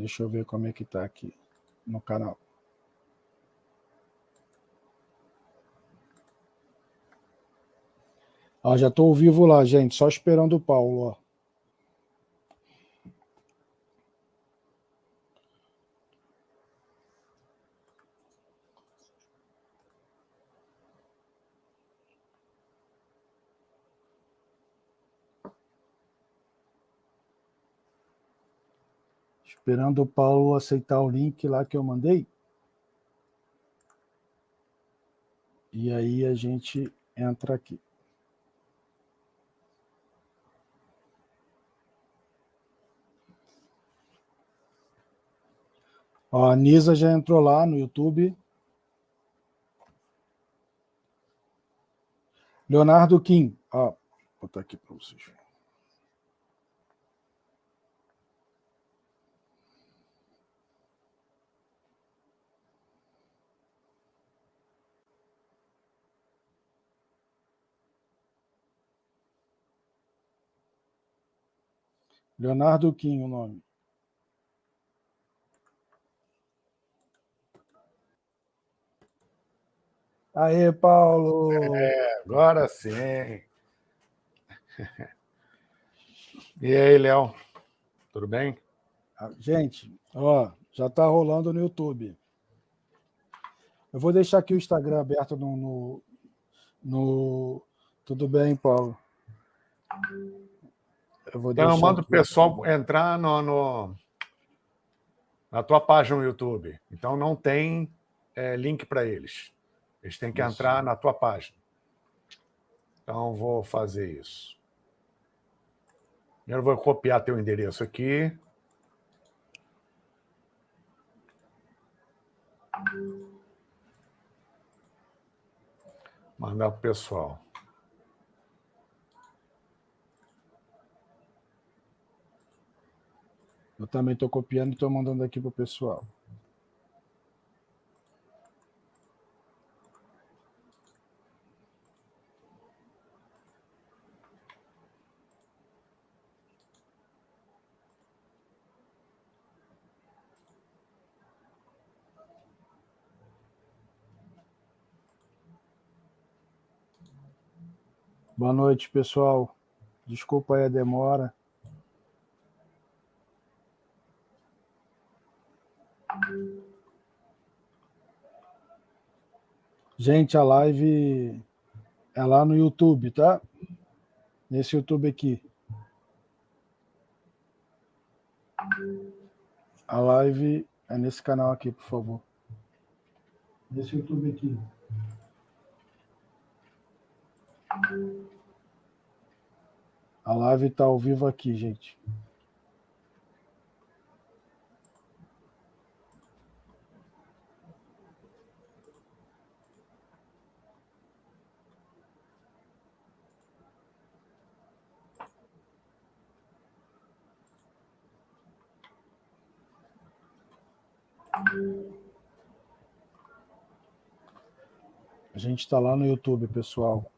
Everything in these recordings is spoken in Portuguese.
Deixa eu ver como é que tá aqui no canal. Ó, já estou ao vivo lá, gente, só esperando o Paulo, ó. Esperando o Paulo aceitar o link lá que eu mandei. E aí a gente entra aqui. Ó, a Nisa já entrou lá no YouTube. Leonardo Kim. Ó, vou botar aqui para vocês verem. Leonardo Kim, o nome. Aê, Paulo! Agora sim. E aí, Léo? Tudo bem? Gente, ó, já está rolando no YouTube. Eu vou deixar aqui o Instagram aberto no... Tudo bem, Paulo? Então eu mando o pessoal entrar na tua página no YouTube. Então não tem link para eles. Eles têm que entrar na tua página. Então vou fazer isso. Primeiro vou copiar teu endereço aqui. Mandar para o pessoal. Eu também estou copiando e estou mandando aqui para o pessoal. Boa noite, pessoal. Desculpa aí a demora. Gente, a live é lá no YouTube, tá? Nesse YouTube aqui. A live é nesse canal aqui, por favor. Nesse YouTube aqui. A live está ao vivo aqui, gente. A gente está lá no YouTube, pessoal.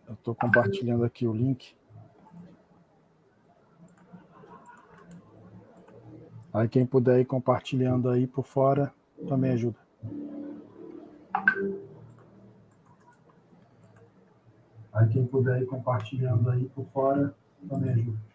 Eu estou compartilhando aqui o link. Aí quem puder ir compartilhando aí por fora, também ajuda. Aí quem puder ir compartilhando aí por fora, também ajuda.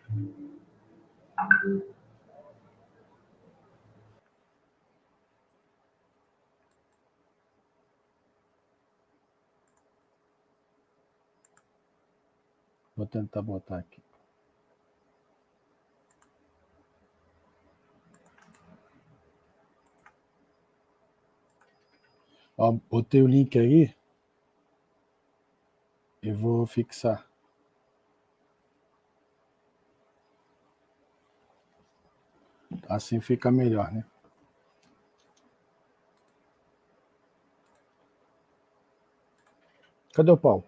Vou tentar botar aqui. Ó, botei o link aí e vou fixar. Assim fica melhor, né? Cadê o Paulo?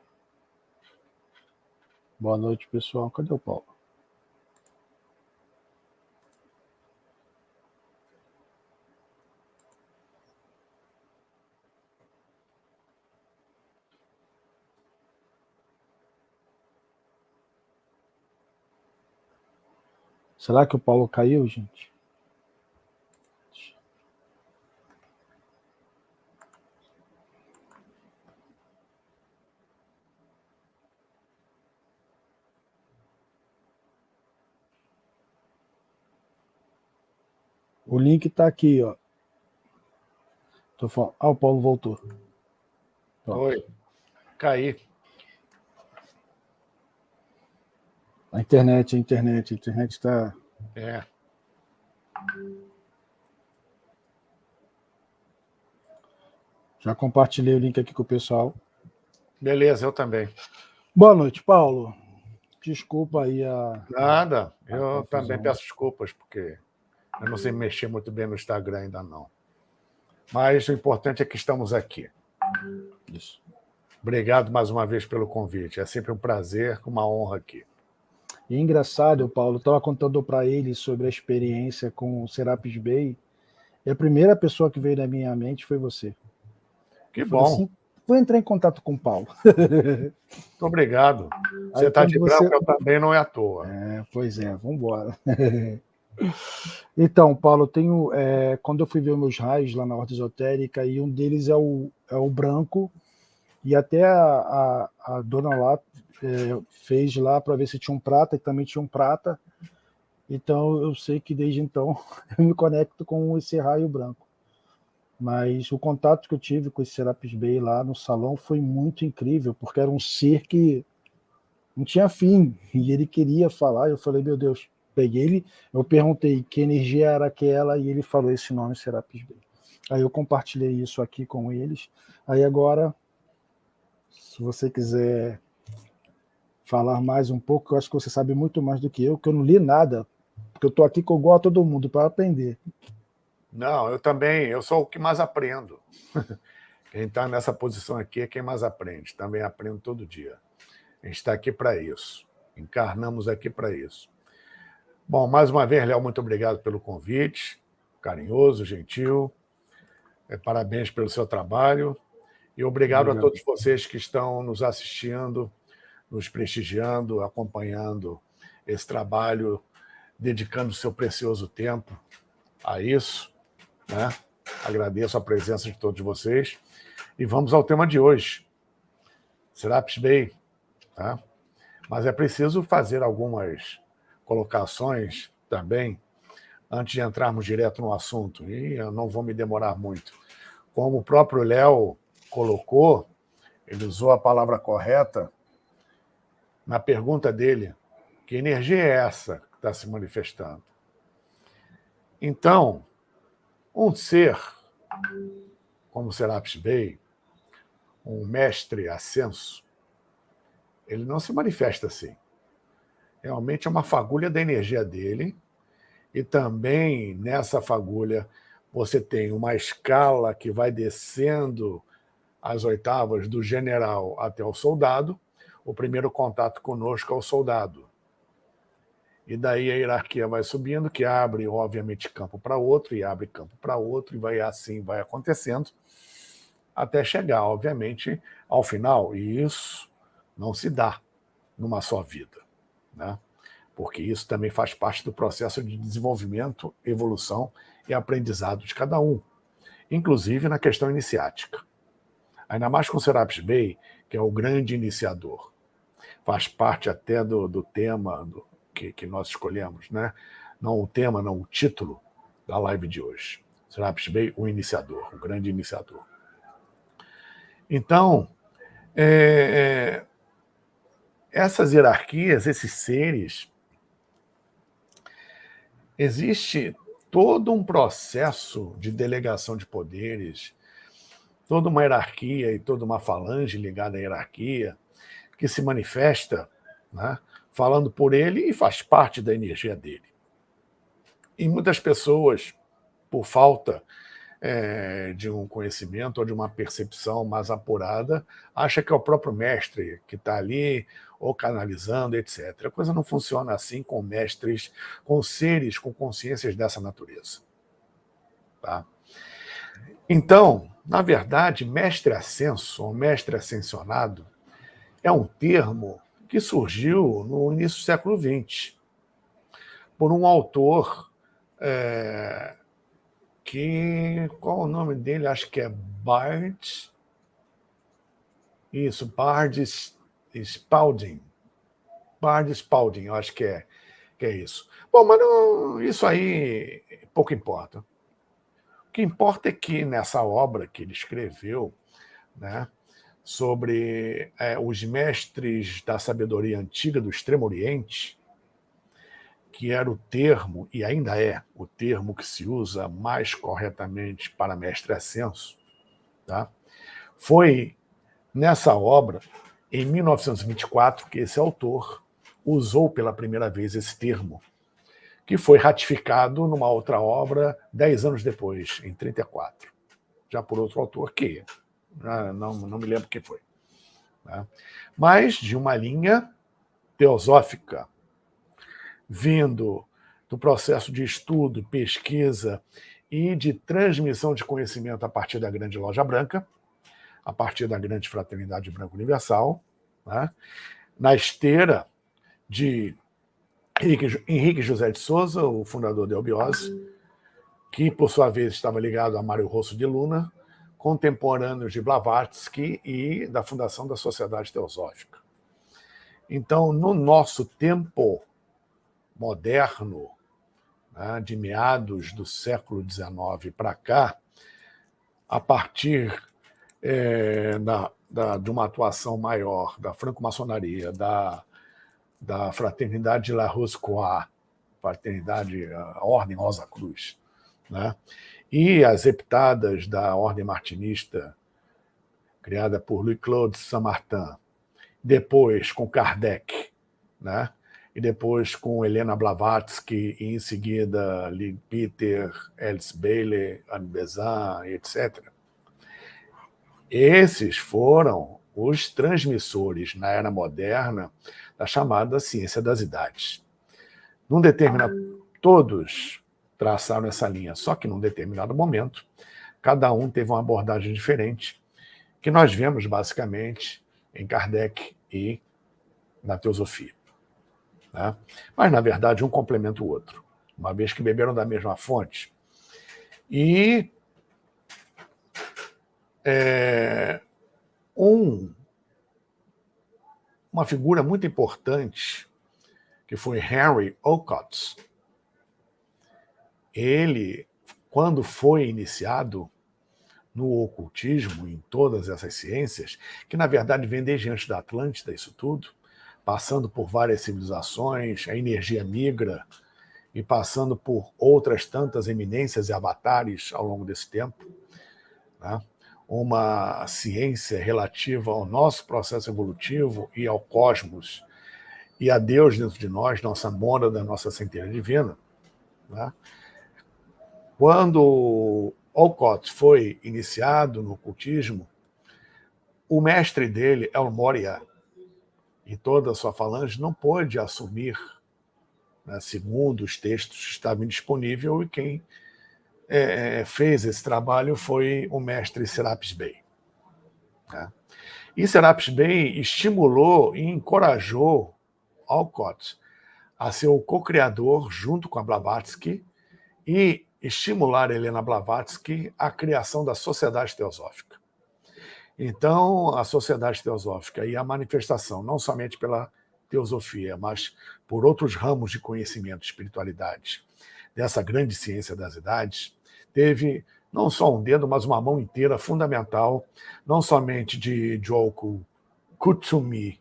Boa noite, pessoal. Cadê o Paulo? Será que o Paulo caiu, gente? O link está aqui, ó. Tô falando. Ah, o Paulo voltou. Oi, caí. A internet está... É. Já compartilhei o link aqui com o pessoal. Beleza, eu também. Boa noite, Paulo. Desculpa aí a... Nada, eu também peço desculpas, porque eu não sei mexer muito bem no Instagram ainda não. Mas o importante é que estamos aqui. Isso. Obrigado mais uma vez pelo convite. É sempre um prazer, uma honra aqui. E é engraçado, Paulo, eu estava contando para ele sobre a experiência com o Serapis Bay, e a primeira pessoa que veio na minha mente foi você. Que bom. Assim, vou entrar em contato com o Paulo. Muito obrigado. Você está de branco, eu também, não é à toa. Pois é, vamos embora. Então, Paulo, eu tenho, quando eu fui ver meus raios lá na Horta Esotérica, e um deles é o branco, e até a dona lá fez lá para ver se tinha um prata, e também tinha um prata. Então, eu sei que desde então eu me conecto com esse raio branco. Mas o contato que eu tive com esse Serapis Bay lá no salão foi muito incrível, porque era um ser que não tinha fim, e ele queria falar. Eu falei, meu Deus, peguei ele, eu perguntei que energia era aquela, e ele falou esse nome, Serapis Bay. Aí eu compartilhei isso aqui com eles. Aí agora, se você quiser falar mais um pouco, eu acho que você sabe muito mais do que eu não li nada, porque eu estou aqui com igual a todo mundo para aprender. Não, eu também, eu sou o que mais aprendo. Quem está nessa posição aqui é quem mais aprende, também aprendo todo dia. A gente está aqui para isso, encarnamos aqui para isso. Bom, mais uma vez, Léo, muito obrigado pelo convite, carinhoso, gentil, parabéns pelo seu trabalho, e obrigado a todos vocês que estão nos assistindo, nos prestigiando, acompanhando esse trabalho, dedicando o seu precioso tempo a isso, né? Agradeço a presença de todos vocês. E vamos ao tema de hoje, Serapis Bay. Tá? Mas é preciso fazer algumas colocações também, antes de entrarmos direto no assunto, e eu não vou me demorar muito. Como o próprio Léo colocou, ele usou a palavra correta na pergunta dele, que energia é essa que está se manifestando? Então, um ser como Serapis Bay, um mestre ascenso, ele não se manifesta assim. Realmente é uma fagulha da energia dele, e também nessa fagulha você tem uma escala que vai descendo as oitavas do general até o soldado. O primeiro contato conosco é o soldado. E daí a hierarquia vai subindo, que abre, obviamente, campo para outro, e abre campo para outro, e vai assim, vai acontecendo, até chegar, obviamente, ao final. E isso não se dá numa só vida, né? Porque isso também faz parte do processo de desenvolvimento, evolução e aprendizado de cada um, inclusive na questão iniciática. Ainda mais com o Serapis Bay, que é o grande iniciador. Faz parte até do tema que nós escolhemos, né? Não o tema, não o título da live de hoje. Serapis Bay, o iniciador, o grande iniciador. Então, essas hierarquias, esses seres, existe todo um processo de delegação de poderes, toda uma hierarquia e toda uma falange ligada à hierarquia que se manifesta, né, falando por ele e faz parte da energia dele. E muitas pessoas, por falta de um conhecimento ou de uma percepção mais apurada, acham que é o próprio mestre que está ali, ou canalizando, etc. A coisa não funciona assim com mestres, com seres com consciências dessa natureza. Tá? Então, na verdade, mestre ascenso, ou mestre ascensionado, é um termo que surgiu no início do século XX, por um autor qual o nome dele? Acho que é Bard. Isso, Bard Spalding. Bard Spalding, eu acho que é isso. Bom, mas isso aí pouco importa. O que importa é que nessa obra que ele escreveu, né, sobre os mestres da sabedoria antiga do Extremo Oriente, que era o termo, e ainda é o termo que se usa mais corretamente para mestre ascenso, tá? Foi nessa obra, em 1924, que esse autor usou pela primeira vez esse termo, que foi ratificado numa outra obra 10 anos depois, em 1934, já por outro autor que não me lembro quem foi. Né? Mas de uma linha teosófica, vindo do processo de estudo, pesquisa e de transmissão de conhecimento a partir da Grande Loja Branca, a partir da Grande Fraternidade Branca Universal, né? Na esteira de Henrique José de Souza, o fundador da Eubiose, que, por sua vez, estava ligado a Mário Rosso de Luna, contemporâneos de Blavatsky e da fundação da Sociedade Teosófica. Então, no nosso tempo moderno, né, de meados do século XIX para cá, a partir de uma atuação maior da franco-maçonaria, da Fraternidade La Rose-Croix, Fraternidade, a Ordem Rosa Cruz, né, e as heptadas da Ordem Martinista, criada por Louis-Claude Saint-Martin, depois com Kardec, né, e depois com Helena Blavatsky, e em seguida Peter, Alice Bailey, Anne Besant, etc. Esses foram os transmissores na era moderna da chamada ciência das idades. Todos traçaram essa linha, só que num determinado momento, cada um teve uma abordagem diferente, que nós vemos basicamente em Kardec e na teosofia. Né? Mas, na verdade, um complementa o outro, uma vez que beberam da mesma fonte. E uma figura muito importante, que foi Henry Olcott, ele, quando foi iniciado no ocultismo, em todas essas ciências, que na verdade vem desde antes da Atlântida, isso tudo, passando por várias civilizações, a energia migra, e passando por outras tantas eminências e avatares ao longo desse tempo, né? Uma ciência relativa ao nosso processo evolutivo e ao cosmos, e a Deus dentro de nós, nossa mônada, nossa centelha divina. Né? Quando Olcott foi iniciado no ocultismo, o mestre dele, El Morya, e toda a sua falange não pôde assumir, né, segundo os textos que estavam disponíveis, e quem fez esse trabalho foi o mestre Serapis Bey. Né? E Serapis Bey estimulou e encorajou Olcott a ser o co-criador, junto com a Blavatsky, e estimular Helena Blavatsky a criação da Sociedade Teosófica. Então, a Sociedade Teosófica e a manifestação, não somente pela teosofia, mas por outros ramos de conhecimento, espiritualidade, dessa grande ciência das idades, teve não só um dedo, mas uma mão inteira fundamental, não somente de Joko, Kutsumi,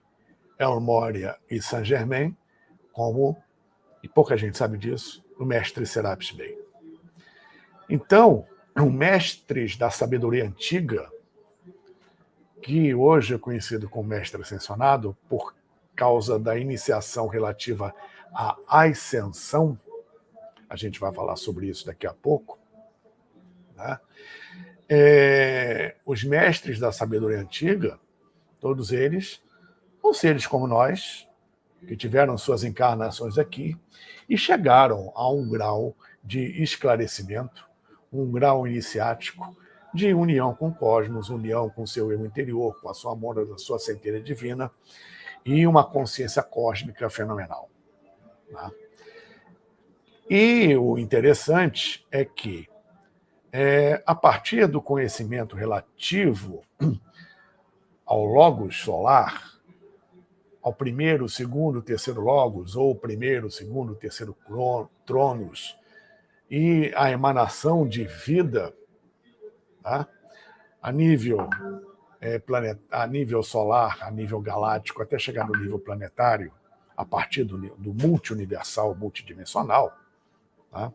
El Morya e Saint-Germain, como, e pouca gente sabe disso, o mestre Serapis Bey. Então, os mestres da sabedoria antiga, que hoje é conhecido como mestre ascensionado, por causa da iniciação relativa à ascensão, a gente vai falar sobre isso daqui a pouco, né? Os mestres da sabedoria antiga, todos eles, são seres como nós, que tiveram suas encarnações aqui e chegaram a um grau de esclarecimento, um grau iniciático de união com o cosmos, união com o seu eu interior, com a sua mônada, da sua centelha divina e uma consciência cósmica fenomenal. Tá? E o interessante é que, a partir do conhecimento relativo ao logos solar, ao primeiro, segundo, terceiro logos, ou primeiro, segundo, terceiro tronos, e a emanação de vida, tá? a nível a nível solar, a nível galáctico, até chegar no nível planetário, a partir do multi-universal, multidimensional, tá?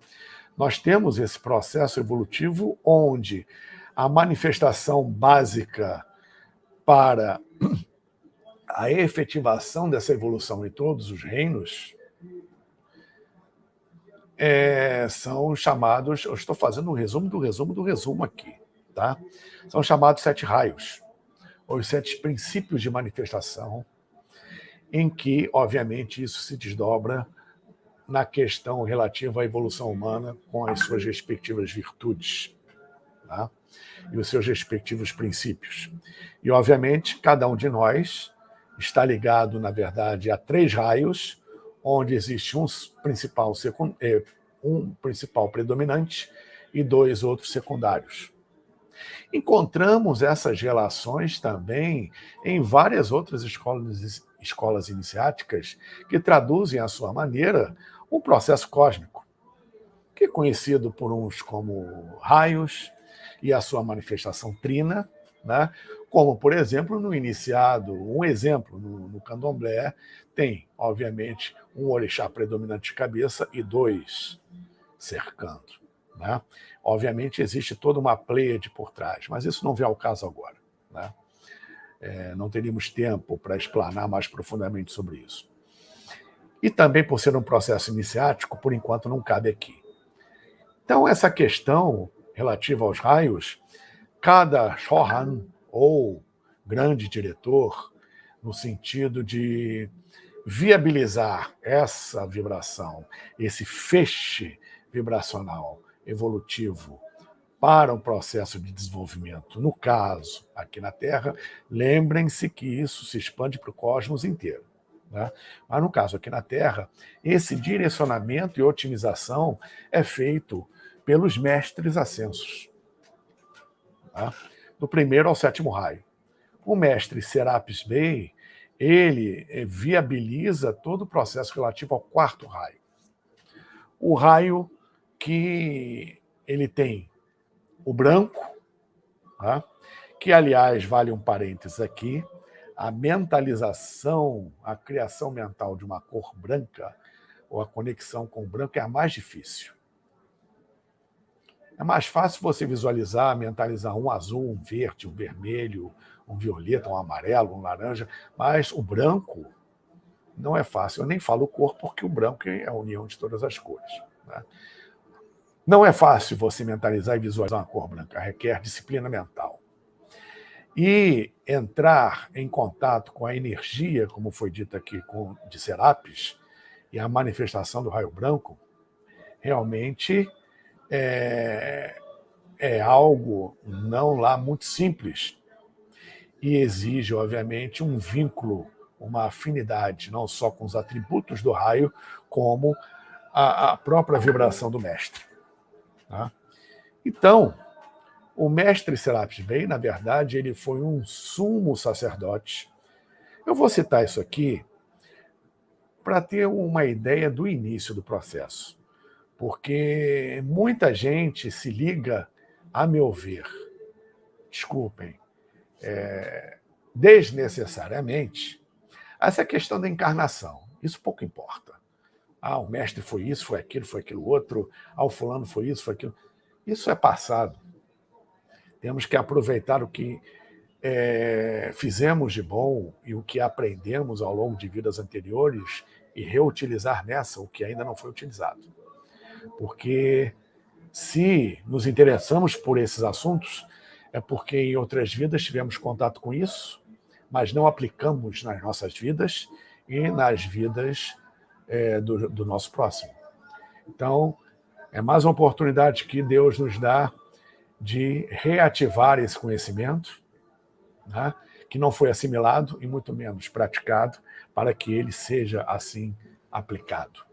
Nós temos esse processo evolutivo onde a manifestação básica para a efetivação dessa evolução em todos os reinos são chamados, eu estou fazendo um resumo do resumo do resumo aqui, tá? São chamados 7 raios, ou os 7 princípios de manifestação, em que, obviamente, isso se desdobra na questão relativa à evolução humana com as suas respectivas virtudes, tá? E os seus respectivos princípios. E, obviamente, cada um de nós está ligado, na verdade, a 3 raios, onde existe um principal predominante e 2 outros secundários. Encontramos essas relações também em várias outras escolas iniciáticas que traduzem à sua maneira um processo cósmico, que é conhecido por uns como raios e a sua manifestação trina, né? Como, por exemplo, no iniciado, um exemplo no candomblé, tem, obviamente, um orixá predominante de cabeça e 2 cercando, né? Obviamente, existe toda uma pleiade por trás, mas isso não vem ao caso agora, né? Não teríamos tempo para explanar mais profundamente sobre isso. E também, por ser um processo iniciático, por enquanto não cabe aqui. Então, essa questão relativa aos raios, cada Shohan, ou grande diretor, no sentido de viabilizar essa vibração, esse feixe vibracional evolutivo para um processo de desenvolvimento, no caso, aqui na Terra, lembrem-se que isso se expande para o cosmos inteiro, né? Mas no caso aqui na Terra, esse direcionamento e otimização é feito pelos mestres ascensos, tá? Do primeiro ao 7º raio. O mestre Serapis Bey, ele viabiliza todo o processo relativo ao 4º raio. O raio que ele tem o branco, tá? Que, aliás, vale um parênteses aqui, a mentalização, a criação mental de uma cor branca, ou a conexão com o branco, é a mais difícil. É mais fácil você visualizar, mentalizar um azul, um verde, um vermelho, um violeta, um amarelo, um laranja, mas o branco não é fácil. Eu nem falo cor porque o branco é a união de todas as cores, né? Não é fácil você mentalizar e visualizar uma cor branca, requer disciplina mental. E entrar em contato com a energia, como foi dito aqui, de Serapis, e a manifestação do raio branco, realmente é algo não lá muito simples e exige, obviamente, um vínculo, uma afinidade, não só com os atributos do raio, como a própria vibração do mestre, tá? Então, o mestre Serapis Bey, na verdade, ele foi um sumo sacerdote. Eu vou citar isso aqui para ter uma ideia do início do processo, porque muita gente se liga, a meu ver, desculpem, desnecessariamente, a essa questão da encarnação. Isso pouco importa. O mestre foi isso, foi aquilo outro. O fulano foi isso, foi aquilo. Isso é passado. Temos que aproveitar o que fizemos de bom e o que aprendemos ao longo de vidas anteriores e reutilizar nessa o que ainda não foi utilizado. Porque se nos interessamos por esses assuntos, é porque em outras vidas tivemos contato com isso, mas não aplicamos nas nossas vidas e nas vidas do nosso próximo. Então, é mais uma oportunidade que Deus nos dá de reativar esse conhecimento, né, que não foi assimilado e muito menos praticado, para que ele seja assim aplicado.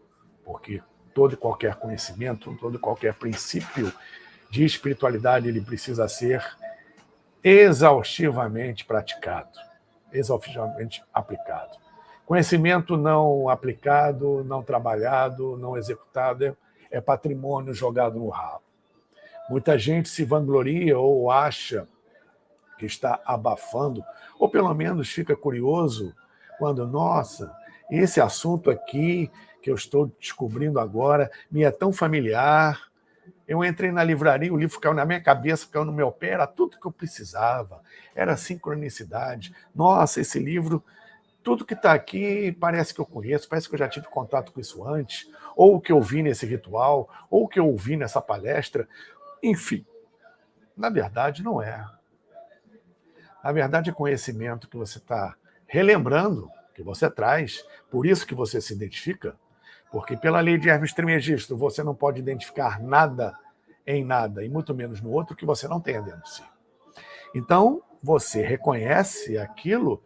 Porque todo e qualquer conhecimento, todo e qualquer princípio de espiritualidade, ele precisa ser exaustivamente praticado, exaustivamente aplicado. Conhecimento não aplicado, não trabalhado, não executado, é patrimônio jogado no ralo. Muita gente se vangloria ou acha que está abafando, ou pelo menos fica curioso quando, nossa, esse assunto aqui que eu estou descobrindo agora me é tão familiar. Eu entrei na livraria, o livro caiu na minha cabeça, caiu no meu pé, era tudo que eu precisava, era sincronicidade. Nossa, esse livro, tudo que está aqui parece que eu conheço, parece que eu já tive contato com isso antes, ou o que eu vi nesse ritual, ou o que eu ouvi nessa palestra. Enfim, na verdade não é. Na verdade é conhecimento que você está relembrando, que você traz, por isso que você se identifica, porque pela lei de Hermes Trismegisto você não pode identificar nada em nada, e muito menos no outro que você não tenha dentro de si. Então, você reconhece aquilo,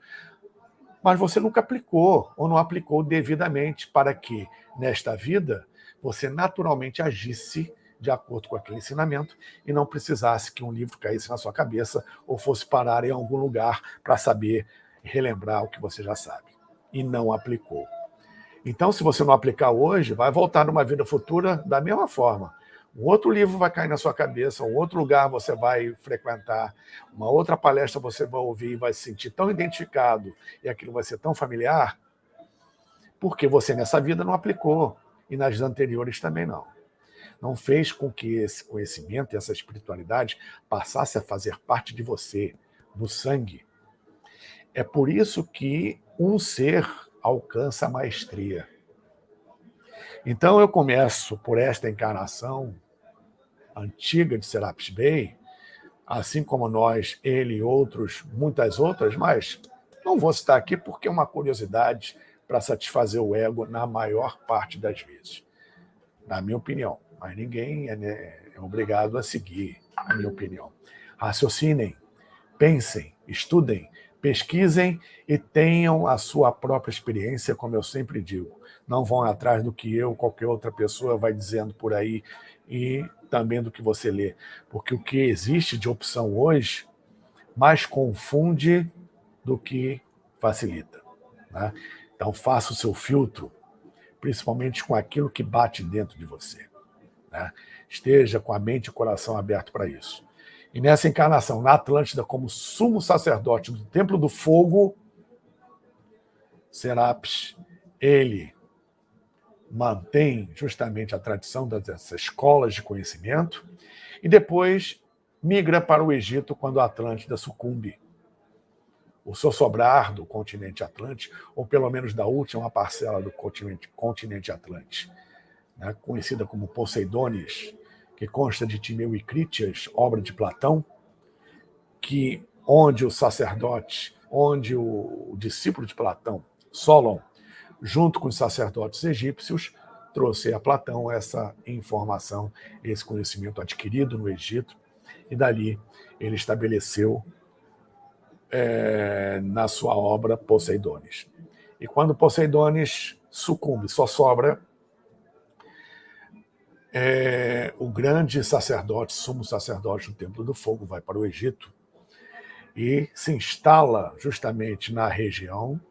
mas você nunca aplicou, ou não aplicou devidamente para que, nesta vida, você naturalmente agisse de acordo com aquele ensinamento e não precisasse que um livro caísse na sua cabeça ou fosse parar em algum lugar para saber relembrar o que você já sabe. E não aplicou. Então, se você não aplicar hoje, vai voltar numa vida futura da mesma forma. Um outro livro vai cair na sua cabeça, um outro lugar você vai frequentar, uma outra palestra você vai ouvir e vai se sentir tão identificado e aquilo vai ser tão familiar, porque você nessa vida não aplicou e nas anteriores também não. Não fez com que esse conhecimento e essa espiritualidade passasse a fazer parte de você, do sangue. É por isso que um ser alcança a maestria. Então eu começo por esta encarnação antiga de Serapis Bey, assim como nós, ele e outros, muitas outras, mas não vou citar aqui porque é uma curiosidade para satisfazer o ego na maior parte das vezes, na minha opinião. Mas ninguém é obrigado a seguir a minha opinião. Raciocinem, pensem, estudem, pesquisem e tenham a sua própria experiência, como eu sempre digo. Não vão atrás do que eu, qualquer outra pessoa vai dizendo por aí e também do que você lê. Porque o que existe de opção hoje mais confunde do que facilita. Né? Então faça o seu filtro, principalmente com aquilo que bate dentro de você. Né? Esteja com a mente e o coração aberto para isso. E nessa encarnação, na Atlântida, como sumo sacerdote do Templo do Fogo, Serapis, ele mantém justamente a tradição dessas escolas de conhecimento e depois migra para o Egito quando a Atlântida sucumbe. O seu sobrar do continente Atlântico, ou pelo menos da última parcela do continente Atlântico, né, conhecida como Poseidones, que consta de Timeu e Crítias, obra de Platão, onde o sacerdote, onde o discípulo de Platão, Solon, junto com os sacerdotes egípcios, trouxe a Platão essa informação, esse conhecimento adquirido no Egito, e dali ele estabeleceu na sua obra Poseidones. E quando Poseidones sucumbe, só sobra o grande sacerdote, sumo sacerdote do Templo do Fogo, vai para o Egito e se instala justamente na região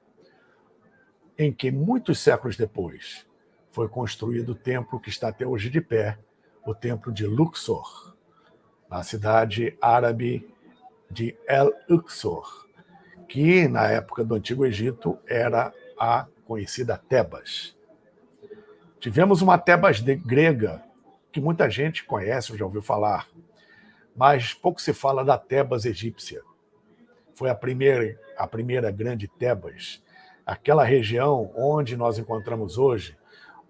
em que, muitos séculos depois, foi construído o templo que está até hoje de pé, o templo de Luxor, na cidade árabe de El-Uqsor, que, na época do Antigo Egito, era a conhecida Tebas. Tivemos uma Tebas grega, que muita gente conhece ou já ouviu falar, mas pouco se fala da Tebas egípcia. Foi a primeira grande Tebas, aquela região onde nós encontramos hoje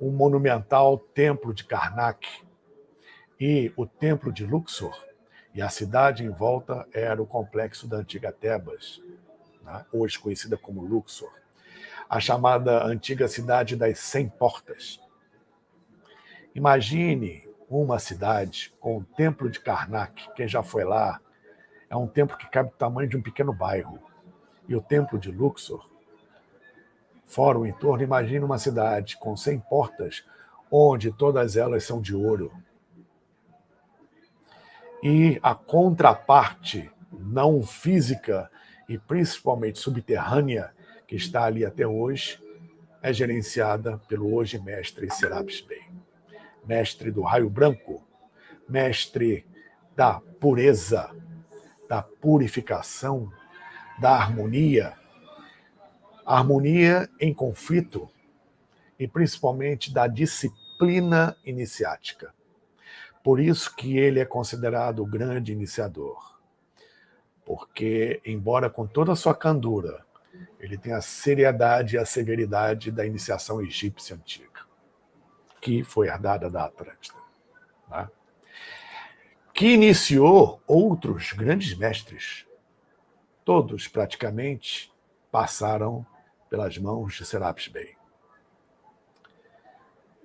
o monumental Templo de Karnak e o Templo de Luxor, e a cidade em volta era o complexo da antiga Tebas, né? Hoje conhecida como Luxor, a chamada antiga cidade das 100 portas. Imagine uma cidade com o Templo de Karnak, quem já foi lá, é um templo que cabe do tamanho de um pequeno bairro. E o Templo de Luxor, fora o entorno, imagine uma cidade com 100 portas, onde todas elas são de ouro. E a contraparte não física e principalmente subterrânea, que está ali até hoje, é gerenciada pelo hoje mestre Serapis Bey. Mestre do raio branco, mestre da pureza, da purificação, da harmonia em conflito e principalmente da disciplina iniciática. Por isso que ele é considerado o grande iniciador. Porque, embora com toda a sua candura, ele tem a seriedade e a severidade da iniciação egípcia antiga, que foi herdada da Atlântida, né? Que iniciou outros grandes mestres. Todos, praticamente, passaram pelas mãos de Serapis Bey.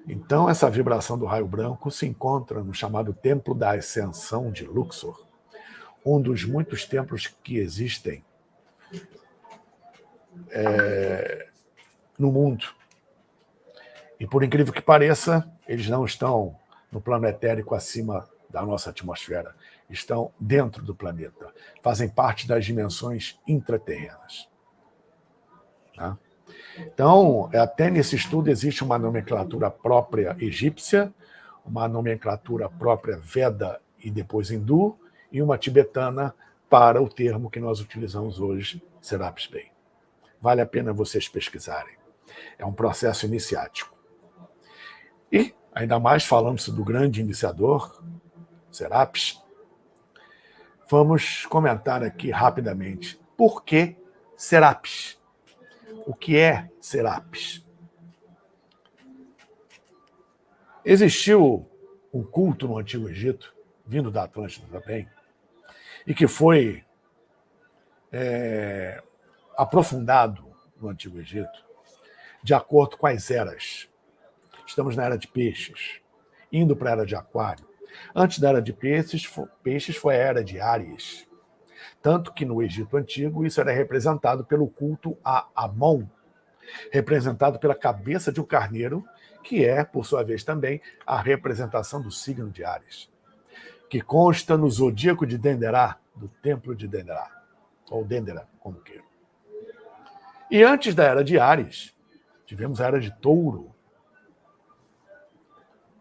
Então, essa vibração do raio branco se encontra no chamado Templo da Ascensão de Luxor, um dos muitos templos que existem no mundo. E, por incrível que pareça, eles não estão no plano etérico acima da nossa atmosfera. Estão dentro do planeta. Fazem parte das dimensões intraterrenas. Tá? Então, até nesse estudo existe uma nomenclatura própria egípcia, uma nomenclatura própria Veda e depois hindu, e uma tibetana para o termo que nós utilizamos hoje, Serapis Bey. Vale a pena vocês pesquisarem. É um processo iniciático. E, ainda mais falando-se do grande iniciador, Serapis, vamos comentar aqui rapidamente. Por que Serapis? O que é Serapis? Existiu um culto no Antigo Egito, vindo da Atlântida também, e que foi aprofundado no Antigo Egito de acordo com as eras. Estamos na era de peixes, indo para a era de aquário. Antes da era de peixes foi a era de Áries. Tanto que no Egito Antigo isso era representado pelo culto a Amon, representado pela cabeça de um carneiro, que é, por sua vez, também a representação do signo de Áries, que consta no zodíaco de Denderah, do templo de Denderah, ou Dendera, como queira. E antes da era de Áries, tivemos a era de Touro,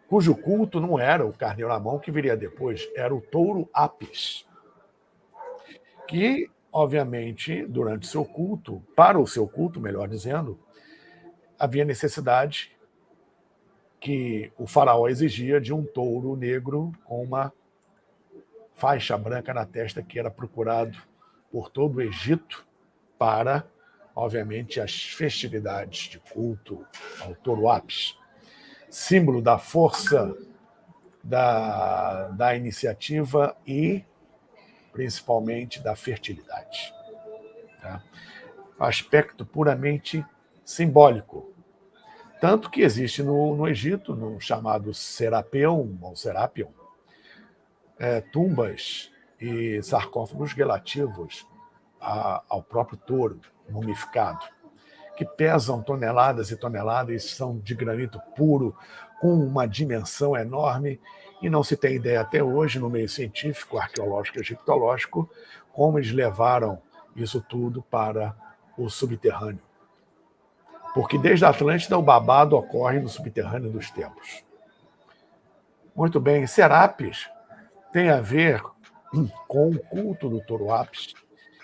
cujo culto não era o carneiro Amon que viria depois, era o touro Apis, que, obviamente, durante seu culto, para o seu culto, melhor dizendo, havia necessidade que o faraó exigia de um touro negro com uma faixa branca na testa, que era procurado por todo o Egito para, obviamente, as festividades de culto ao touro Apis, símbolo da força da iniciativa e, principalmente, da fertilidade. Tá? Aspecto puramente simbólico. Tanto que existe no Egito, no chamado Serapeum, ou Serapion, tumbas e sarcófagos relativos ao próprio touro mumificado, que pesam toneladas e toneladas, são de granito puro, com uma dimensão enorme, e não se tem ideia até hoje, no meio científico, arqueológico e egiptológico, como eles levaram isso tudo para o subterrâneo. Porque desde a Atlântida o babado ocorre no subterrâneo dos templos. Muito bem, Serapis tem a ver com o culto do touro Apis,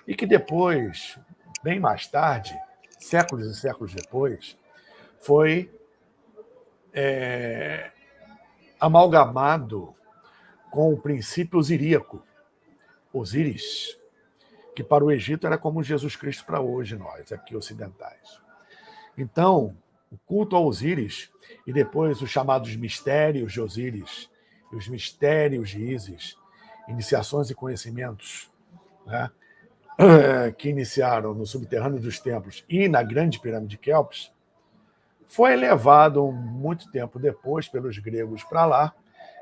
e que depois, bem mais tarde, séculos e séculos depois, foi amalgamado com o princípioosiríaco, Osíris, que para o Egito era como Jesus Cristo para hoje nós, aqui ocidentais. Então, o culto a Osíris e depois os chamados mistérios de Osíris e os mistérios de Ísis, iniciações e conhecimentos, né, que iniciaram no subterrâneo dos templos e na grande pirâmide de Quéops, foi levado muito tempo depois pelos gregos para lá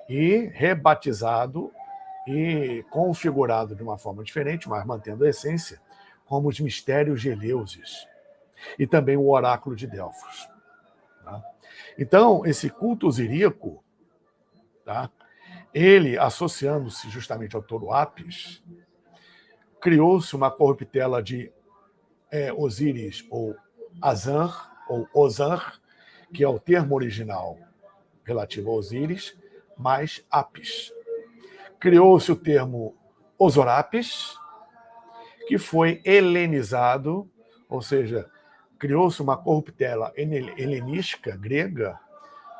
e rebatizado e configurado de uma forma diferente, mas mantendo a essência, como os mistérios de Eleusis e também o oráculo de Delfos. Tá? Então, esse culto osírico, tá? Ele, associando-se justamente ao touro Apis, criou-se uma corruptela de Osíris, ou Azar, ou Ozar, que é o termo original relativo a Osíris, mais Apis. Criou-se o termo Osorapis, que foi helenizado, ou seja, criou-se uma corruptela helenística grega,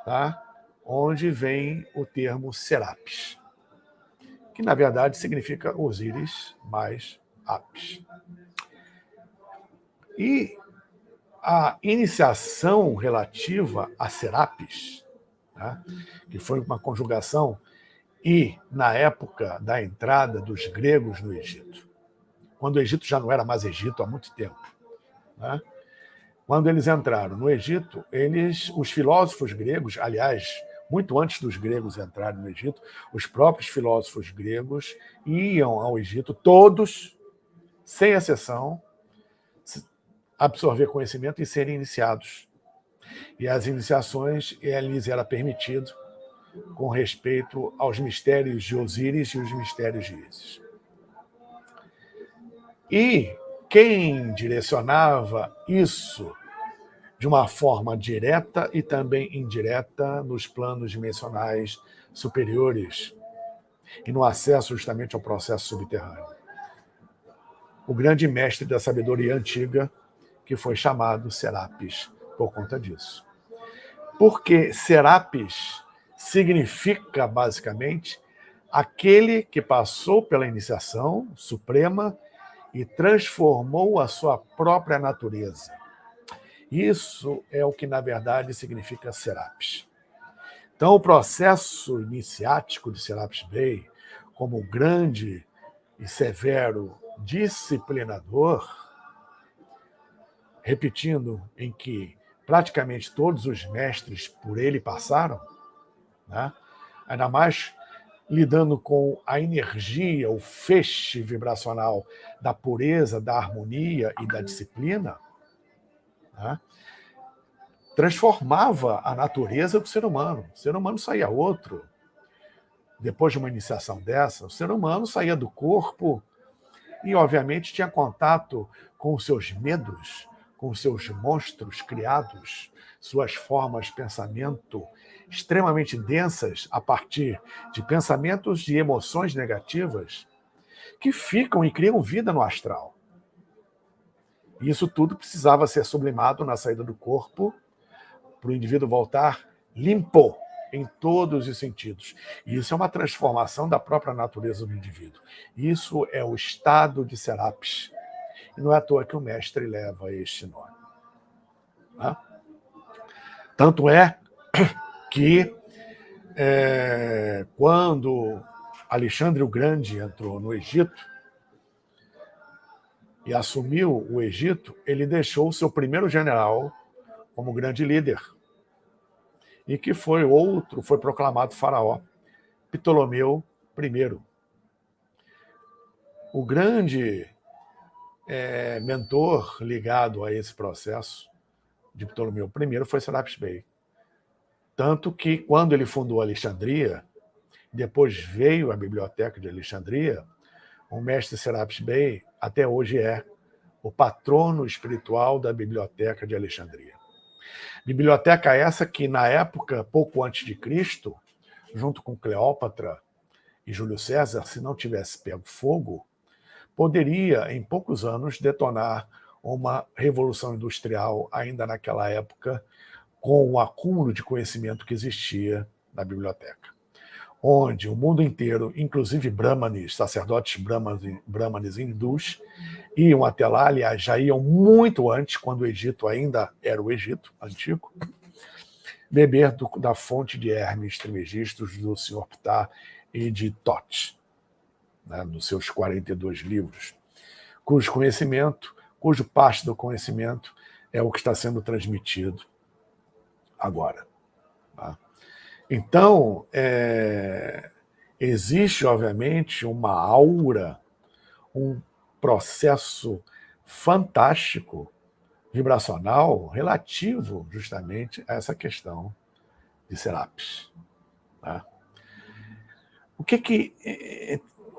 tá? Onde vem o termo Serapis, que na verdade significa Osíris mais Apis. E a iniciação relativa a Serapis, tá? Que foi uma conjugação, e na época da entrada dos gregos no Egito, quando o Egito já não era mais Egito há muito tempo, né? Quando eles entraram no Egito, os filósofos gregos, aliás, muito antes dos gregos entrarem no Egito, os próprios filósofos gregos iam ao Egito, todos, sem exceção, absorver conhecimento e serem iniciados. E as iniciações lhes era permitido com respeito aos mistérios de Osíris e os mistérios de Ísis. E quem direcionava isso de uma forma direta e também indireta nos planos dimensionais superiores e no acesso justamente ao processo subterrâneo? O grande mestre da sabedoria antiga, que foi chamado Serapis por conta disso. Porque Serapis significa, basicamente, aquele que passou pela iniciação suprema e transformou a sua própria natureza. Isso é o que, na verdade, significa Serapis. Então, o processo iniciático de Serapis Bey, como grande e severo disciplinador, repetindo, em que praticamente todos os mestres por ele passaram, né? Ainda mais lidando com a energia, o feixe vibracional da pureza, da harmonia e da disciplina, né? Transformava a natureza do ser humano. O ser humano saía outro. Depois de uma iniciação dessa, o ser humano saía do corpo e, obviamente, tinha contato com os seus medos, com os seus monstros criados, suas formas de pensamento extremamente densas a partir de pensamentos e emoções negativas que ficam e criam vida no astral. E isso tudo precisava ser sublimado na saída do corpo para o indivíduo voltar limpo em todos os sentidos. E isso é uma transformação da própria natureza do indivíduo. Isso é o estado de Serapis. E não é à toa que o mestre leva este nome. Né? Tanto é que quando Alexandre o Grande entrou no Egito e assumiu o Egito, ele deixou o seu primeiro general como grande líder, e que foi proclamado faraó, Ptolomeu I. O grande mentor ligado a esse processo de Ptolomeu I foi Serapis Bey. Tanto que, quando ele fundou Alexandria, depois veio a Biblioteca de Alexandria, o mestre Serapis Bey até hoje é o patrono espiritual da Biblioteca de Alexandria. Biblioteca essa que, na época, pouco antes de Cristo, junto com Cleópatra e Júlio César, se não tivesse pego fogo, poderia, em poucos anos, detonar uma revolução industrial ainda naquela época, com o acúmulo de conhecimento que existia na biblioteca, onde o mundo inteiro, inclusive brahmanes, sacerdotes brahmanes hindus, iam até lá, aliás, já iam muito antes, quando o Egito ainda era o Egito antigo, beber da fonte de Hermes Trismegistus, do Sr. Ptah e de Thoth, né, dos seus 42 livros, cujo parte do conhecimento é o que está sendo transmitido agora. Tá? Então, existe, obviamente, uma aura, um processo fantástico vibracional relativo justamente a essa questão de Serapis. Tá? O que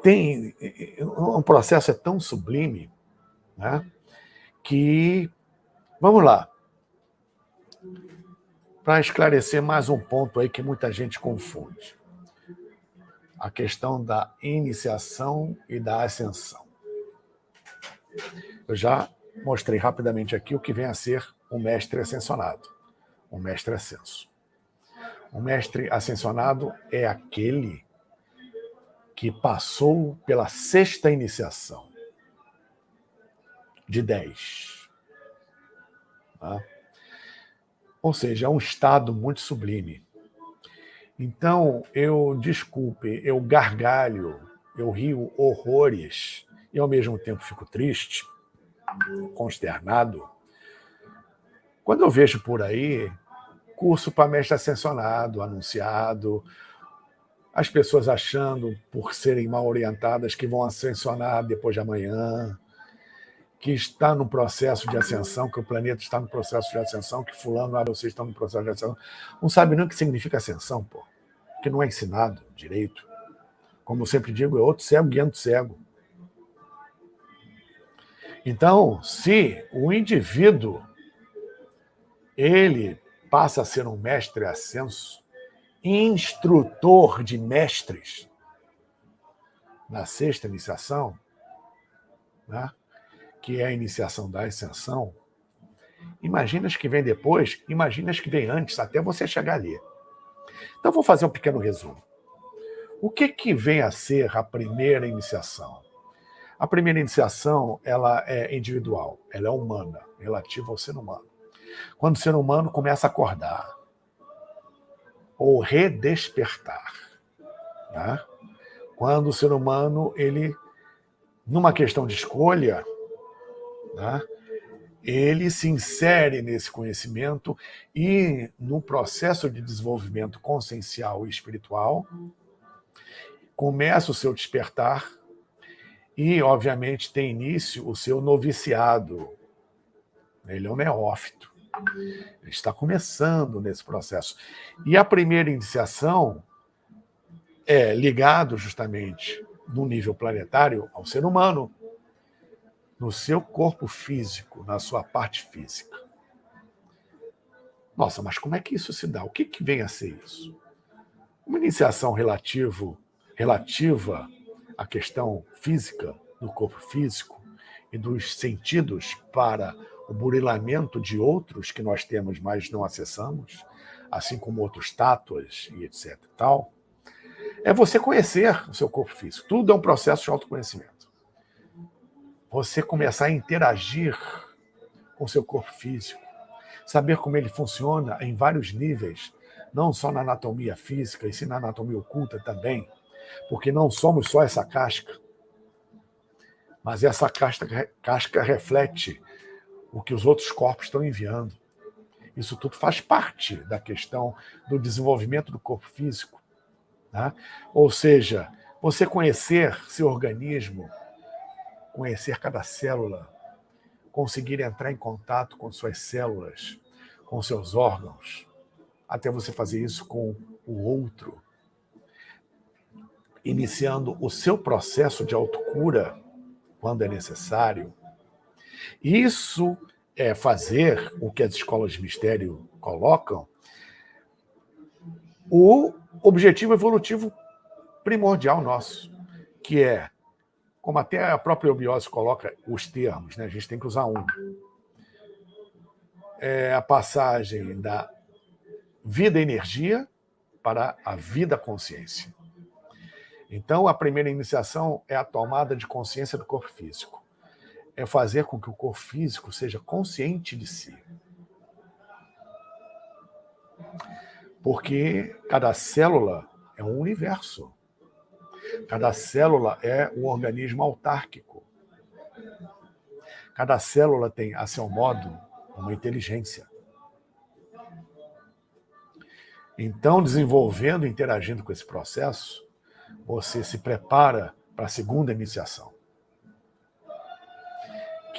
tem... Um processo é tão sublime, né, que... Vamos lá. Para esclarecer mais um ponto aí que muita gente confunde. A questão da iniciação e da ascensão. Eu já mostrei rapidamente aqui o que vem a ser um mestre ascensionado, um mestre ascenso. Um mestre ascensionado é aquele que passou pela 6ª iniciação de 10. Tá? Ou seja, é um estado muito sublime. Então, eu gargalho, eu rio horrores e ao mesmo tempo fico triste, consternado, quando eu vejo por aí curso para mestre ascensionado, anunciado, as pessoas achando, por serem mal orientadas, que vão ascensionar depois de amanhã, que está no processo de ascensão, que o planeta está no processo de ascensão, que fulano, vocês estão no processo de ascensão. Não sabe nem o que significa ascensão, pô, que não é ensinado direito. Como eu sempre digo, é outro cego guiando cego. Então, se o indivíduo ele passa a ser um mestre ascenso, instrutor de mestres na 6ª iniciação, né, que é a iniciação da ascensão, imagina as que vem depois, imagina as que vem antes, até você chegar ali. Então, vou fazer um pequeno resumo. O que vem a ser a primeira iniciação? A primeira iniciação ela é individual, ela é humana, relativa ao ser humano. Quando o ser humano começa a acordar, ou redespertar, né? Quando o ser humano, ele, numa questão de escolha, né, ele se insere nesse conhecimento e no processo de desenvolvimento consciencial e espiritual, começa o seu despertar e, obviamente, tem início o seu noviciado. Ele é um neófito. Ele está começando nesse processo. E a primeira iniciação é ligado justamente, no nível planetário, ao ser humano, no seu corpo físico, na sua parte física. Nossa, mas como é que isso se dá? O que vem a ser isso? Uma iniciação relativa à questão física, do corpo físico e dos sentidos para o burilamento de outros que nós temos, mas não acessamos, assim como outros tátuas e etc. Tal, é você conhecer o seu corpo físico. Tudo é um processo de autoconhecimento. Você começar a interagir com o seu corpo físico, saber como ele funciona em vários níveis, não só na anatomia física, e sim na anatomia oculta também, porque não somos só essa casca, mas essa casca reflete o que os outros corpos estão enviando. Isso tudo faz parte da questão do desenvolvimento do corpo físico. Né? Ou seja, você conhecer seu organismo, conhecer cada célula, conseguir entrar em contato com suas células, com seus órgãos, até você fazer isso com o outro, iniciando o seu processo de autocura quando é necessário. Isso é fazer o que as escolas de mistério colocam, o objetivo evolutivo primordial nosso, que é, como até a própria eubiose coloca os termos, né? A gente tem que usar um. É a passagem da vida-energia para a vida-consciência. Então, a primeira iniciação é a tomada de consciência do corpo físico. É fazer com que o corpo físico seja consciente de si. Porque cada célula é um universo. Cada célula é um organismo autárquico. Cada célula tem, a seu modo, uma inteligência. Então, desenvolvendo e interagindo com esse processo, você se prepara para a segunda iniciação,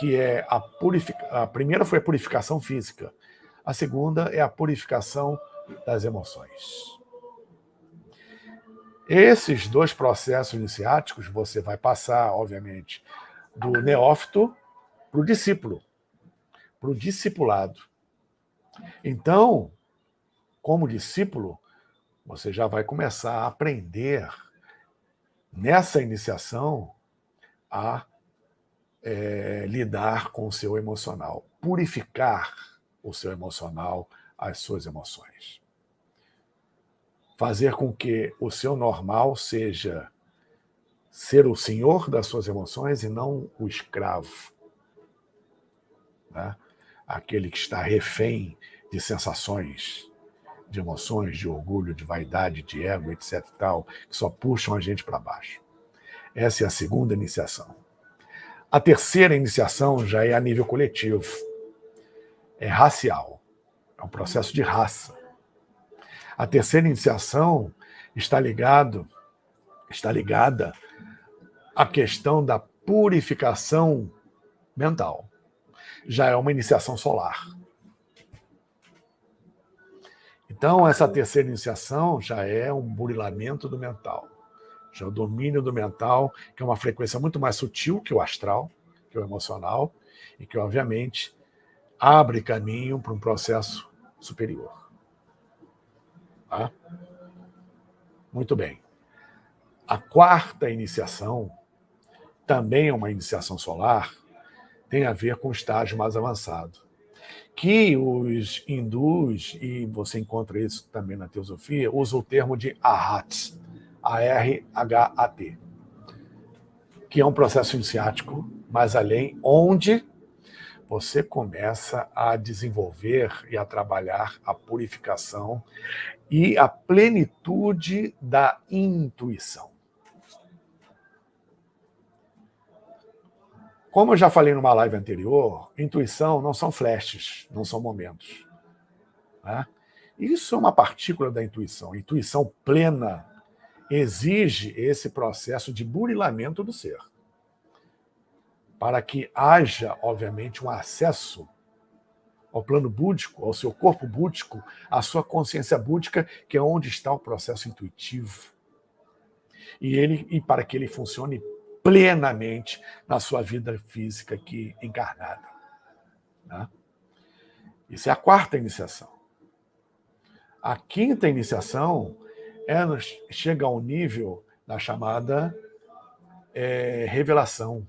que é a primeira foi a purificação física, a segunda é a purificação das emoções. Esses dois processos iniciáticos você vai passar, obviamente, do neófito para o discípulo, para o discipulado. Então, como discípulo, você já vai começar a aprender nessa iniciação a lidar com o seu emocional, purificar o seu emocional, as suas emoções. Fazer com que o seu normal seja ser o senhor das suas emoções e não o escravo, né? Aquele que está refém de sensações, de emoções, de orgulho, de vaidade, de ego, etc. tal, que só puxam a gente para baixo. Essa é a segunda iniciação. A terceira iniciação já é a nível coletivo. É racial. É um processo de raça. A terceira iniciação está ligada à questão da purificação mental. Já é uma iniciação solar. Então, essa terceira iniciação já é um burilamento do mental. Já é o domínio do mental, que é uma frequência muito mais sutil que o astral, que o emocional, e que, obviamente, abre caminho para um processo superior. Tá? Muito bem. A quarta iniciação, também é uma iniciação solar, tem a ver com o estágio mais avançado, que os hindus, e você encontra isso também na teosofia, usam o termo de Arhat, A-R-H-A-T, que é um processo iniciático mais além, onde você começa a desenvolver e a trabalhar a purificação e a plenitude da intuição. Como eu já falei numa live anterior, intuição não são flashes, não são momentos. Né? Isso é uma partícula da intuição. A intuição plena exige esse processo de burilamento do ser, para que haja, obviamente, um acesso ao plano búdico, ao seu corpo búdico, à sua consciência búdica, que é onde está o processo intuitivo. E para que ele funcione plenamente na sua vida física aqui encarnada. Né? Isso é a quarta iniciação. A quinta iniciação chega ao nível da chamada revelação.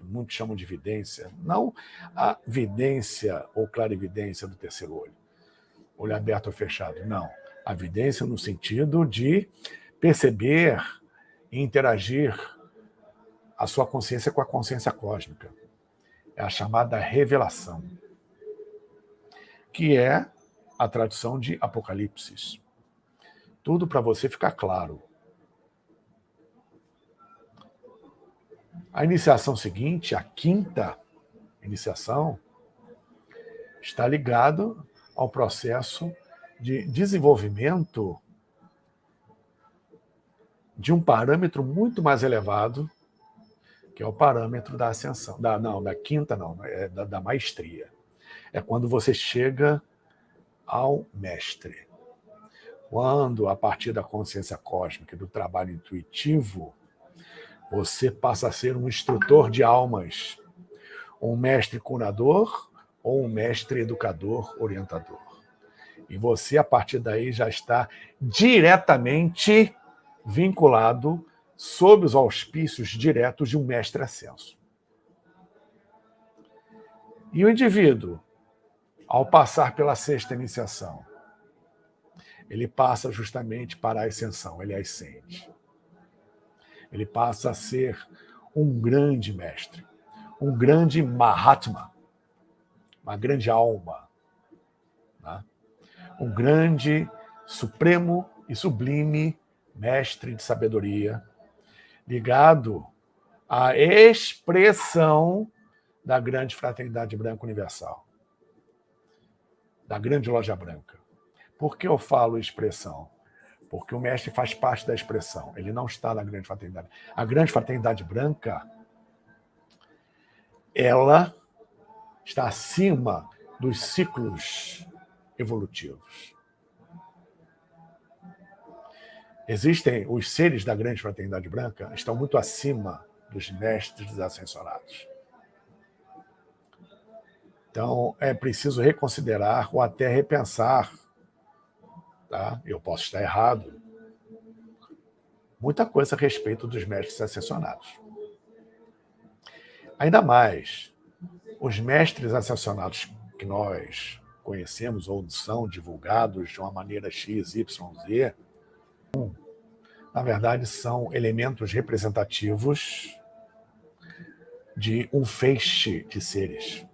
Muitos chamam de vidência. Não a vidência ou clarividência do terceiro olho aberto ou fechado. Não. A vidência no sentido de perceber e interagir a sua consciência com a consciência cósmica. É a chamada revelação, que é a tradução de Apocalipse. Tudo para você ficar claro. A iniciação seguinte, a quinta iniciação, está ligado ao processo de desenvolvimento de um parâmetro muito mais elevado, que é o parâmetro da ascensão. Da maestria. É quando você chega ao mestre. Quando, a partir da consciência cósmica e do trabalho intuitivo, você passa a ser um instrutor de almas, um mestre curador ou um mestre educador, orientador. E você, a partir daí, já está diretamente vinculado sob os auspícios diretos de um mestre ascenso. E o indivíduo, ao passar pela sexta iniciação, ele passa justamente para a ascensão, ele ascende. Ele passa a ser um grande mestre, um grande Mahatma, uma grande alma, né? Um grande, supremo e sublime mestre de sabedoria, ligado à expressão da grande fraternidade branca universal, da grande loja branca. Por que eu falo expressão? Porque o mestre faz parte da expressão, ele não está na grande fraternidade. A grande fraternidade branca ela está acima dos ciclos evolutivos. Existem os seres da grande fraternidade branca, estão muito acima dos mestres ascensionados. Então, é preciso reconsiderar ou até repensar, tá? Eu posso estar errado, muita coisa a respeito dos mestres ascensionados. Ainda mais, os mestres ascensionados que nós conhecemos ou são divulgados de uma maneira X, Y, Z, na verdade, são elementos representativos de um feixe de seres.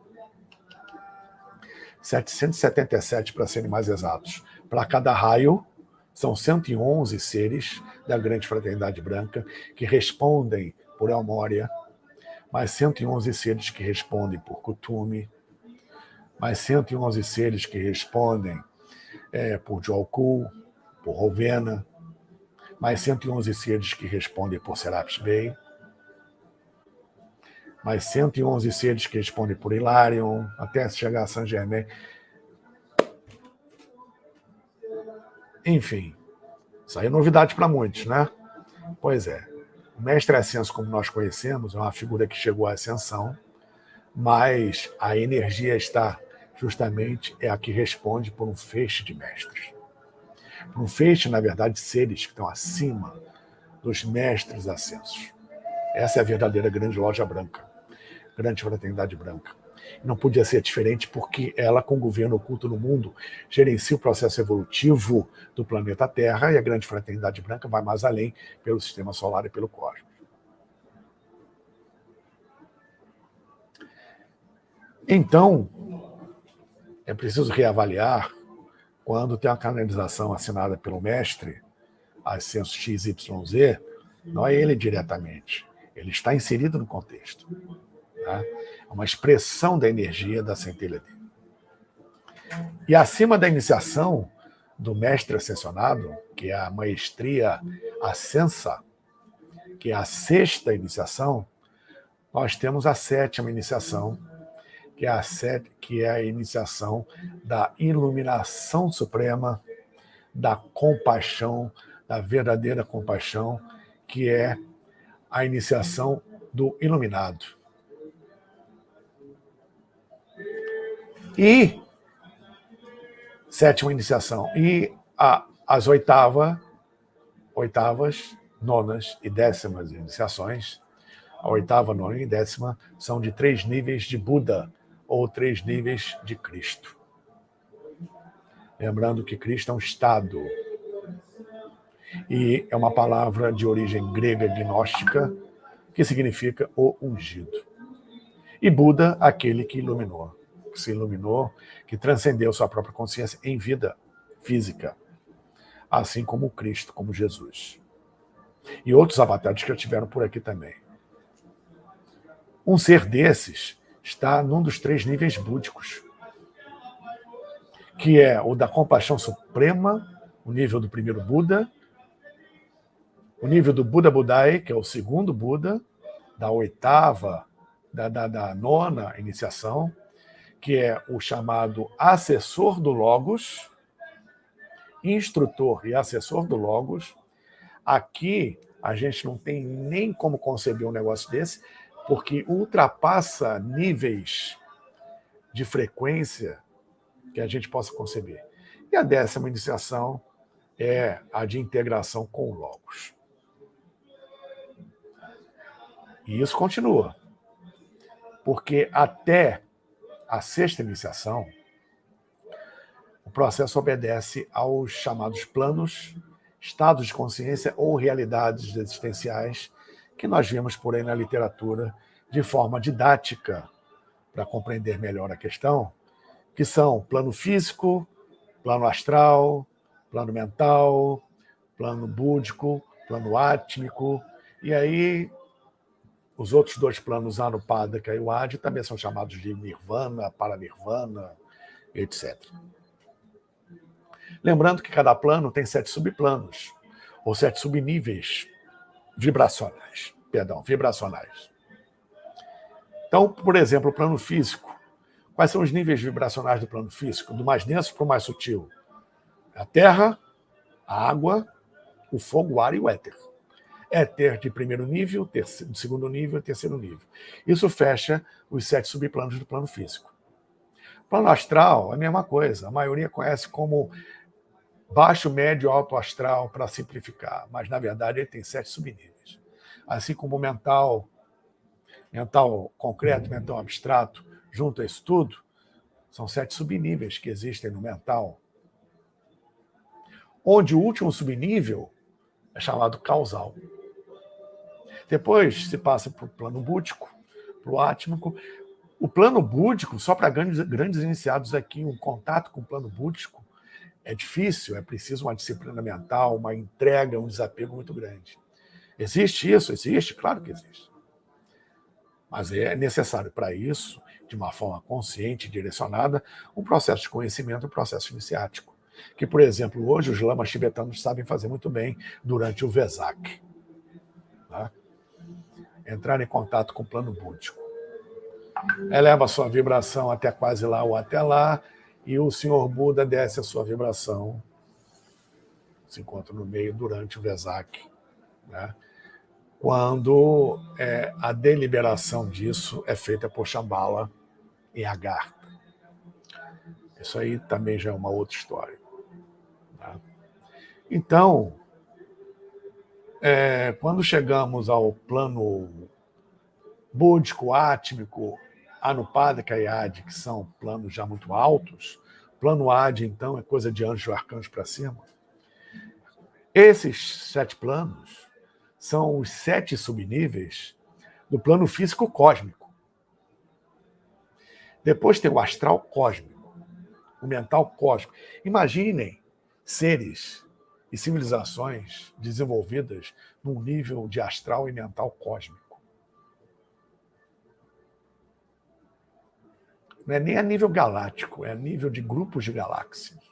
777, para serem mais exatos. Para cada raio, são 111 seres da grande fraternidade branca que respondem por Elmória, mais 111 seres que respondem por Kuthumi, mais 111 seres que respondem por Joalkul, por Rovena, mais 111 seres que respondem por Serapis Bey, mais 111 seres que respondem por Hilarion, até chegar a Saint Germain. Enfim, isso aí é novidade para muitos, né? Pois é. O mestre ascenso, como nós conhecemos, é uma figura que chegou à ascensão, mas a energia está justamente a que responde por um feixe de mestres. Por um feixe, na verdade, de seres que estão acima dos mestres ascensos. Essa é a verdadeira grande loja branca, grande fraternidade branca. Não podia ser diferente porque ela, com o governo oculto no mundo, gerencia o processo evolutivo do planeta Terra, e a grande fraternidade branca vai mais além pelo sistema solar e pelo cosmos. Então, é preciso reavaliar quando tem uma canalização assinada pelo mestre, ascenso XYZ, não é ele diretamente, ele está inserido no contexto. Tá? É uma expressão da energia da centelha dele. E acima da iniciação do mestre ascensionado, que é a maestria ascensa, que é a sexta iniciação, nós temos a sétima iniciação, que é a iniciação da iluminação suprema, da compaixão, da verdadeira compaixão, que é a iniciação do iluminado. E sétima iniciação. E as oitavas, nonas e décimas iniciações, a oitava, nona e décima, são de 3 níveis de Buda, ou 3 níveis de Cristo. Lembrando que Cristo é um estado. E é uma palavra de origem grega gnóstica, que significa o ungido. E Buda, aquele que iluminou, que se iluminou, que transcendeu sua própria consciência em vida física, assim como Cristo, como Jesus. E outros avatares que já estiveram por aqui também. Um ser desses está num dos 3 níveis búdicos, que é o da compaixão suprema, o nível do primeiro Buda, o nível do Buda Budai, que é o segundo Buda, da oitava, da nona iniciação, que é o chamado assessor do Logos, instrutor e assessor do Logos. Aqui a gente não tem nem como conceber um negócio desse, porque ultrapassa níveis de frequência que a gente possa conceber. E a 10ª iniciação é a de integração com o Logos. E isso continua. Porque até a 6ª iniciação, o processo obedece aos chamados planos, estados de consciência ou realidades existenciais que nós vemos por aí na literatura de forma didática para compreender melhor a questão, que são plano físico, plano astral, plano mental, plano búdico, plano átmico, e aí os outros 2 planos, Anupadaka e o Adi, também são chamados de Nirvana, Paranirvana, etc. Lembrando que cada plano tem 7 subplanos, ou 7 subníveis vibracionais. Então, por exemplo, o plano físico. Quais são os níveis vibracionais do plano físico? Do mais denso para o mais sutil? A terra, a água, o fogo, o ar e o éter. Éter de primeiro nível, de segundo nível e terceiro nível. Isso fecha os 7 subplanos do plano físico. Plano astral é a mesma coisa. A maioria conhece como baixo, médio, alto astral, para simplificar. Mas, na verdade, ele tem 7 subníveis. Assim como o mental concreto, mental abstrato, junto a isso tudo, são 7 subníveis que existem no mental, onde o último subnível é chamado causal. Depois se passa para o plano búdico, para o átmico. O plano búdico, só para grandes iniciados aqui, um contato com o plano búdico é difícil, é preciso uma disciplina mental, uma entrega, um desapego muito grande. Existe isso? Existe? Claro que existe. Mas é necessário para isso, de uma forma consciente e direcionada, um processo de conhecimento, um processo iniciático. Que, por exemplo, hoje os lamas tibetanos sabem fazer muito bem durante o Vesak. Tá? Entrar em contato com o plano búdico. Eleva a sua vibração até quase lá ou até lá, e o Senhor Buda desce a sua vibração, se encontra no meio durante o Vesak. Né? Quando a deliberação disso é feita por Shambhala em Agartha. Isso aí também já é uma outra história. Tá? Então, quando chegamos ao plano búdico, átmico, anupadika e adi, que são planos já muito altos, plano adi, então, é coisa de anjo e arcanjo para cima. Esses 7 planos são os 7 subníveis do plano físico cósmico. Depois tem o astral cósmico, o mental cósmico. Imaginem seres e civilizações desenvolvidas num nível de astral e mental cósmico. Não é nem a nível galáctico, é a nível de grupos de galáxias.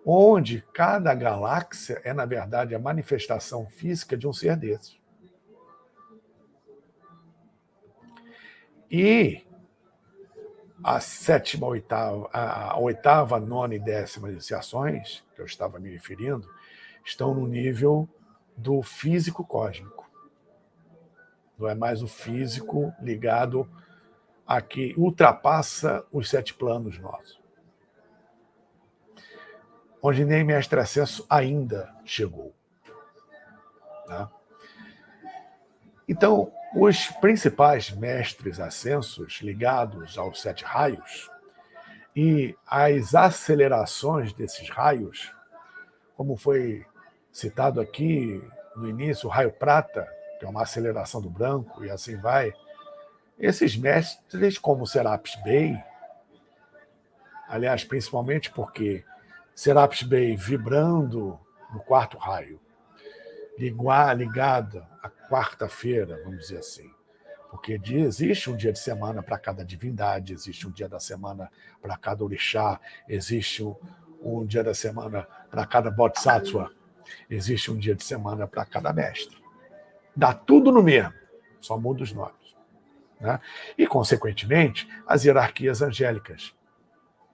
Onde cada galáxia é, na verdade, a manifestação física de um ser desses. E a sétima, a oitava, nona e 10ª iniciações, que eu estava me referindo, estão no nível do físico cósmico. Não é mais o físico ligado a que ultrapassa os 7 planos nossos. Onde nem mestre Ascenso ainda chegou. Né? Então, os principais mestres ascensos ligados aos 7 raios e as acelerações desses raios, como foi citado aqui no início, o raio prata, que é uma aceleração do branco, e assim vai, esses mestres, como Serapis Bey, aliás, principalmente porque Serapis Bey vibrando no 4º raio, ligada à quarta-feira, vamos dizer assim, porque existe um dia de semana para cada divindade, existe um dia da semana para cada orixá, existe um dia da semana para cada bodhisattva, existe um dia de semana para cada mestre. Dá tudo no mesmo, só muda os nomes. Né? E, consequentemente, as hierarquias angélicas.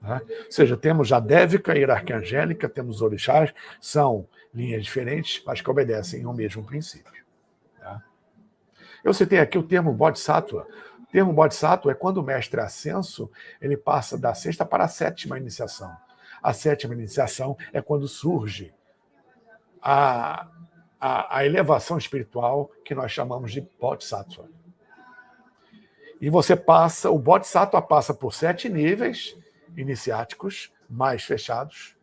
Né? Ou seja, temos a Dévica, a hierarquia angélica, temos os orixás, são linhas diferentes, mas que obedecem ao mesmo princípio. Tá? Eu citei aqui o termo Bodhisattva. O termo Bodhisattva é quando o mestre ascenso ele passa da 6ª para a 7ª iniciação. A 7ª iniciação é quando surge a elevação espiritual que nós chamamos de Bodhisattva. E o Bodhisattva passa por 7 níveis iniciáticos mais fechados,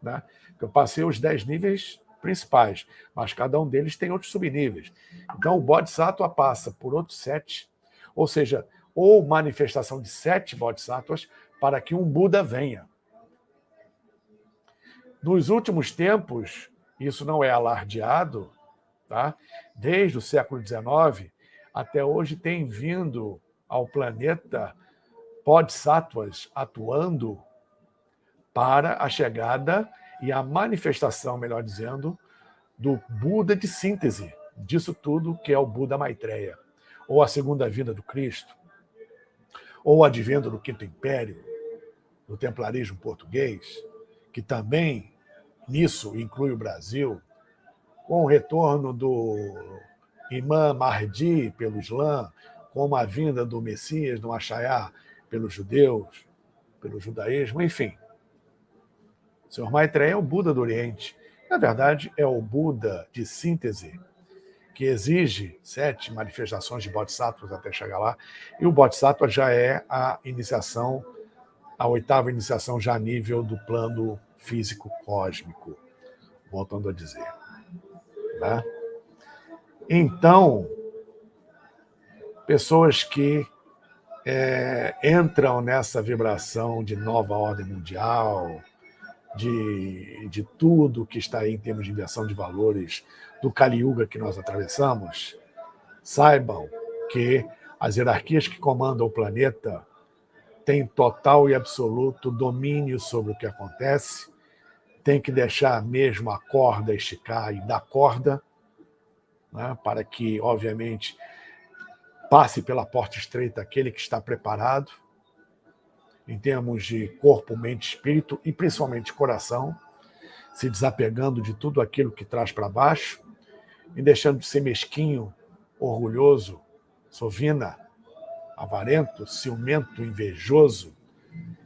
né? Eu passei os 10 níveis principais, mas cada um deles tem outros subníveis. Então, o Bodhisattva passa por outros 7, ou seja, ou manifestação de 7 Bodhisattvas para que um Buda venha. Nos últimos tempos, isso não é alardeado, tá? Desde o século XIX até hoje tem vindo ao planeta Bodhisattvas atuando para a chegada e a manifestação, melhor dizendo, do Buda de síntese disso tudo, que é o Buda Maitreya. ou a segunda vinda do Cristo, ou o advento do Quinto Império, do templarismo português, que também nisso inclui o Brasil, com o retorno do Imã Mahdi pelo Islã, com a vinda do Messias, do Machaiá, pelos judeus, pelo judaísmo, enfim. O Senhor Maitreya é o Buda do Oriente. Na verdade, é o Buda de síntese, que exige 7 manifestações de Bodhisattvas até chegar lá, e o Bodhisattva já é a iniciação, a 8ª iniciação já a nível do plano físico cósmico, voltando a dizer. Né? Então, pessoas que entram nessa vibração de nova ordem mundial, de tudo que está aí em termos de inversão de valores do Kali Yuga que nós atravessamos, saibam que as hierarquias que comandam o planeta têm total e absoluto domínio sobre o que acontece, tem que deixar mesmo a corda esticar e dar corda, né, para que, obviamente, passe pela porta estreita aquele que está preparado, em termos de corpo, mente, espírito e principalmente coração, se desapegando de tudo aquilo que traz para baixo e deixando de ser mesquinho, orgulhoso, sovina, avarento, ciumento, invejoso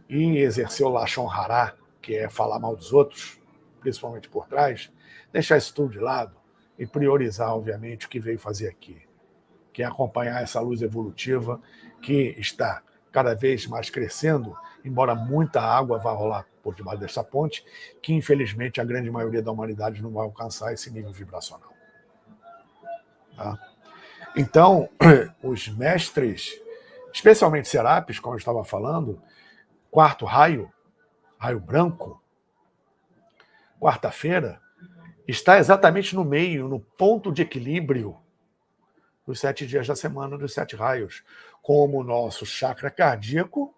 e exercer o Lashon Hará, que é falar mal dos outros, principalmente por trás, deixar isso tudo de lado e priorizar, obviamente, o que veio fazer aqui, que é acompanhar essa luz evolutiva que está cada vez mais crescendo, embora muita água vá rolar por debaixo dessa ponte, que infelizmente a grande maioria da humanidade não vai alcançar esse nível vibracional. Tá? Então, os mestres, especialmente Serapis, como eu estava falando, 4º raio, raio branco, quarta-feira, está exatamente no meio, no ponto de equilíbrio dos 7 dias da semana, dos 7 raios, como o nosso chakra cardíaco,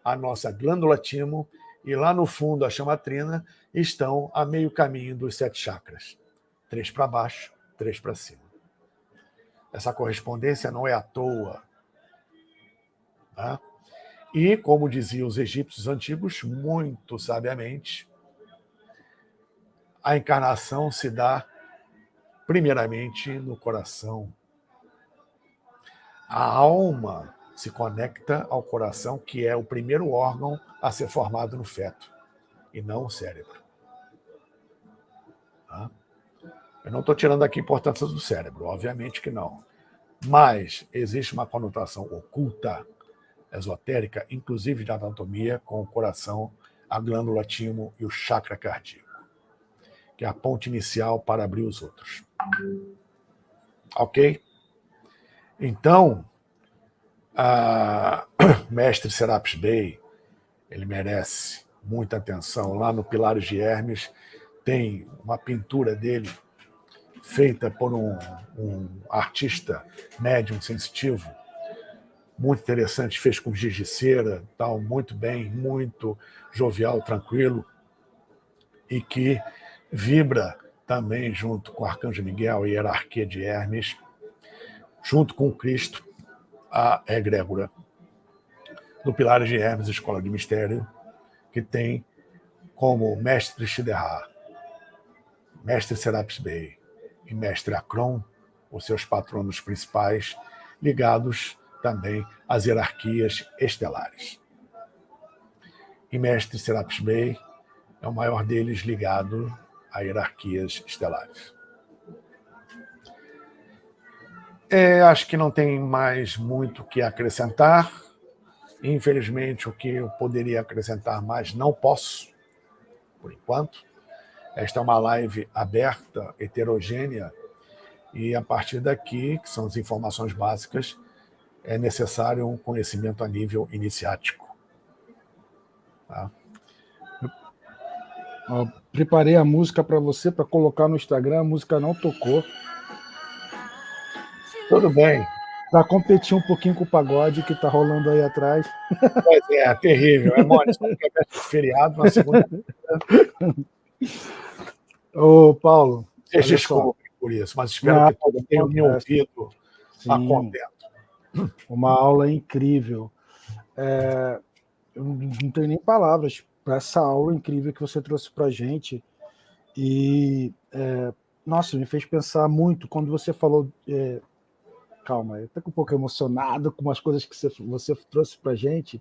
a nossa glândula timo e lá no fundo a chama trina estão a meio caminho dos 7 chakras. 3 para baixo, 3 para cima. Essa correspondência não é à toa. Tá? E, como diziam os egípcios antigos, muito sabiamente, a encarnação se dá primeiramente no coração. A alma se conecta ao coração, que é o primeiro órgão a ser formado no feto, e não o cérebro. Tá? Eu não estou tirando aqui a importância do cérebro, obviamente que não. Mas existe uma conotação oculta, esotérica, inclusive de anatomia, com o coração, a glândula timo e o chakra cardíaco, que é a ponte inicial para abrir os outros. Ok? Então, mestre Serapis Bey, ele merece muita atenção. Lá no Pilares de Hermes tem uma pintura dele feita por um artista médium sensitivo, muito interessante, fez com giz de cera, tal, muito bem, muito jovial, tranquilo, e que vibra também junto com o Arcanjo Miguel e a hierarquia de Hermes, junto com o Cristo, a egrégora do Pilares de Hermes, Escola de Mistério, que tem como mestre Shiderha, mestre Serapis Bey e mestre Akron, os seus patronos principais, ligados também às hierarquias estelares. E mestre Serapis Bey é o maior deles ligado a hierarquias estelares. Acho que não tem mais muito o que acrescentar. Infelizmente, o que eu poderia acrescentar mais não posso, por enquanto. Esta é uma live aberta, heterogênea, e a partir daqui, que são as informações básicas, é necessário um conhecimento a nível iniciático. Tá? Preparei a música para você, para colocar no Instagram, a música não tocou. Tudo bem. Para competir um pouquinho com o pagode que está rolando aí atrás. Pois é, terrível. É mole, só que é feriado na segunda. Ô, Paulo. Desculpe por isso, mas espero que todos tenham me ouvido a contento. Uma aula incrível. Eu não tenho nem palavras para essa aula incrível que você trouxe para a gente. E, nossa, me fez pensar muito quando você falou. Calma, eu estou um pouco emocionado com as coisas que você trouxe para a gente.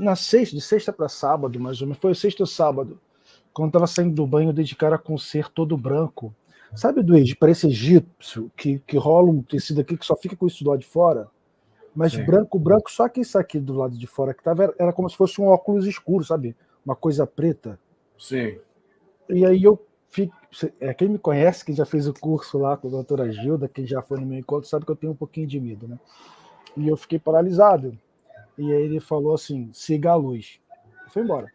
Na sexta, de sexta para sábado, mais ou menos, foi sexta ou sábado, quando estava saindo do banho, eu dei de cara com um ser todo branco. Sabe parece egípcio, que rola um tecido aqui que só fica com isso do lado de fora? Mas Sim. branco, branco, só que isso aqui do lado de fora que tava era como se fosse um óculos escuro, sabe? Uma coisa preta. Sim. E aí eu fico. Quem me conhece, quem já fez o curso lá com a doutora Gilda, quem já foi no meu encontro, sabe que eu tenho um pouquinho de medo, né? E eu fiquei paralisado. E aí ele falou assim: siga a luz. E foi embora.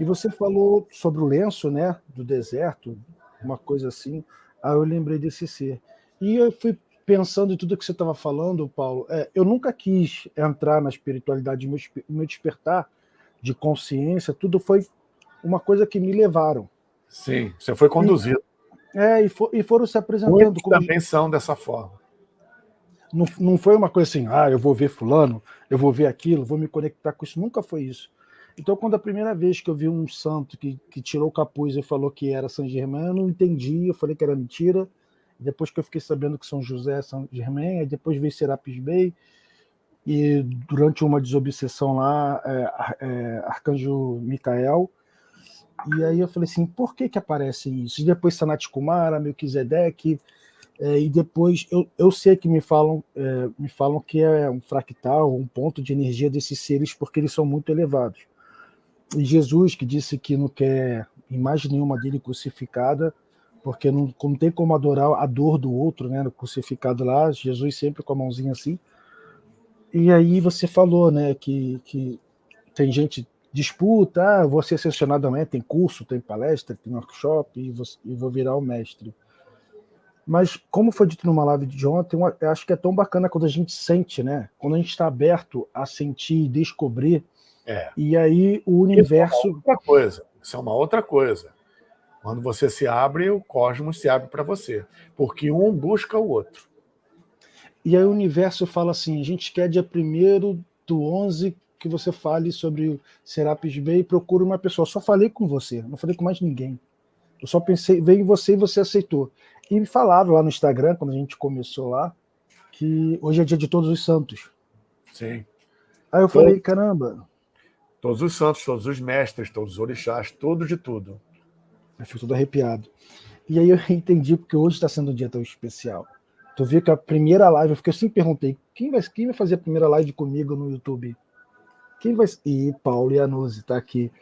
E você falou sobre o lenço, né? Do deserto, uma coisa assim. Aí eu lembrei desse ser. E eu fui pensando em tudo que você estava falando, Paulo. Eu nunca quis entrar na espiritualidade, meu despertar de consciência, tudo foi uma coisa que me levaram. Sim, você foi conduzido. E foram se apresentando. Muitos também são dessa forma. Não foi uma coisa assim, eu vou ver fulano, eu vou ver aquilo, vou me conectar com isso. Nunca foi isso. Então, quando a primeira vez que eu vi um santo que tirou o capuz e falou que era Saint Germain, eu não entendi, eu falei que era mentira. Depois que eu fiquei sabendo que São José é Saint Germain, aí depois veio Serapis Bey, e durante uma desobsessão lá, Arcanjo Micael. E aí eu falei assim, por que aparece isso? E depois Sanat Kumara, Melquisedeque, e depois eu sei que me falam que é um fractal, um ponto de energia desses seres, porque eles são muito elevados. E Jesus, que disse que não quer imagem nenhuma dele crucificada, porque não tem como adorar a dor do outro, né, no crucificado lá, Jesus sempre com a mãozinha assim. E aí você falou, né, que tem gente disputa, vou ser selecionado amanhã, tem curso, tem palestra, tem workshop, e vou virar o mestre. Mas, como foi dito numa live de ontem, eu acho que é tão bacana quando a gente sente, né? Quando a gente está aberto a sentir e descobrir, e aí o universo... Isso é uma outra coisa. Quando você se abre, o cosmos se abre para você. Porque um busca o outro. E aí o universo fala assim, a gente quer dia 1º do 11 que você fale sobre o Serapis Bey e procure uma pessoa. Eu só falei com você, não falei com mais ninguém. Eu só pensei, veio em você e você aceitou. E me falaram lá no Instagram, quando a gente começou lá, que hoje é dia de Todos os Santos. Sim. Aí eu falei, caramba. Todos os santos, todos os mestres, todos os orixás, tudo de tudo. Eu fico todo arrepiado. E aí eu entendi porque hoje está sendo um dia tão especial. Tu viu que a primeira live, eu sempre perguntei, quem vai fazer a primeira live comigo no YouTube? Quem vai... E Paulo Iannuzzi está aqui.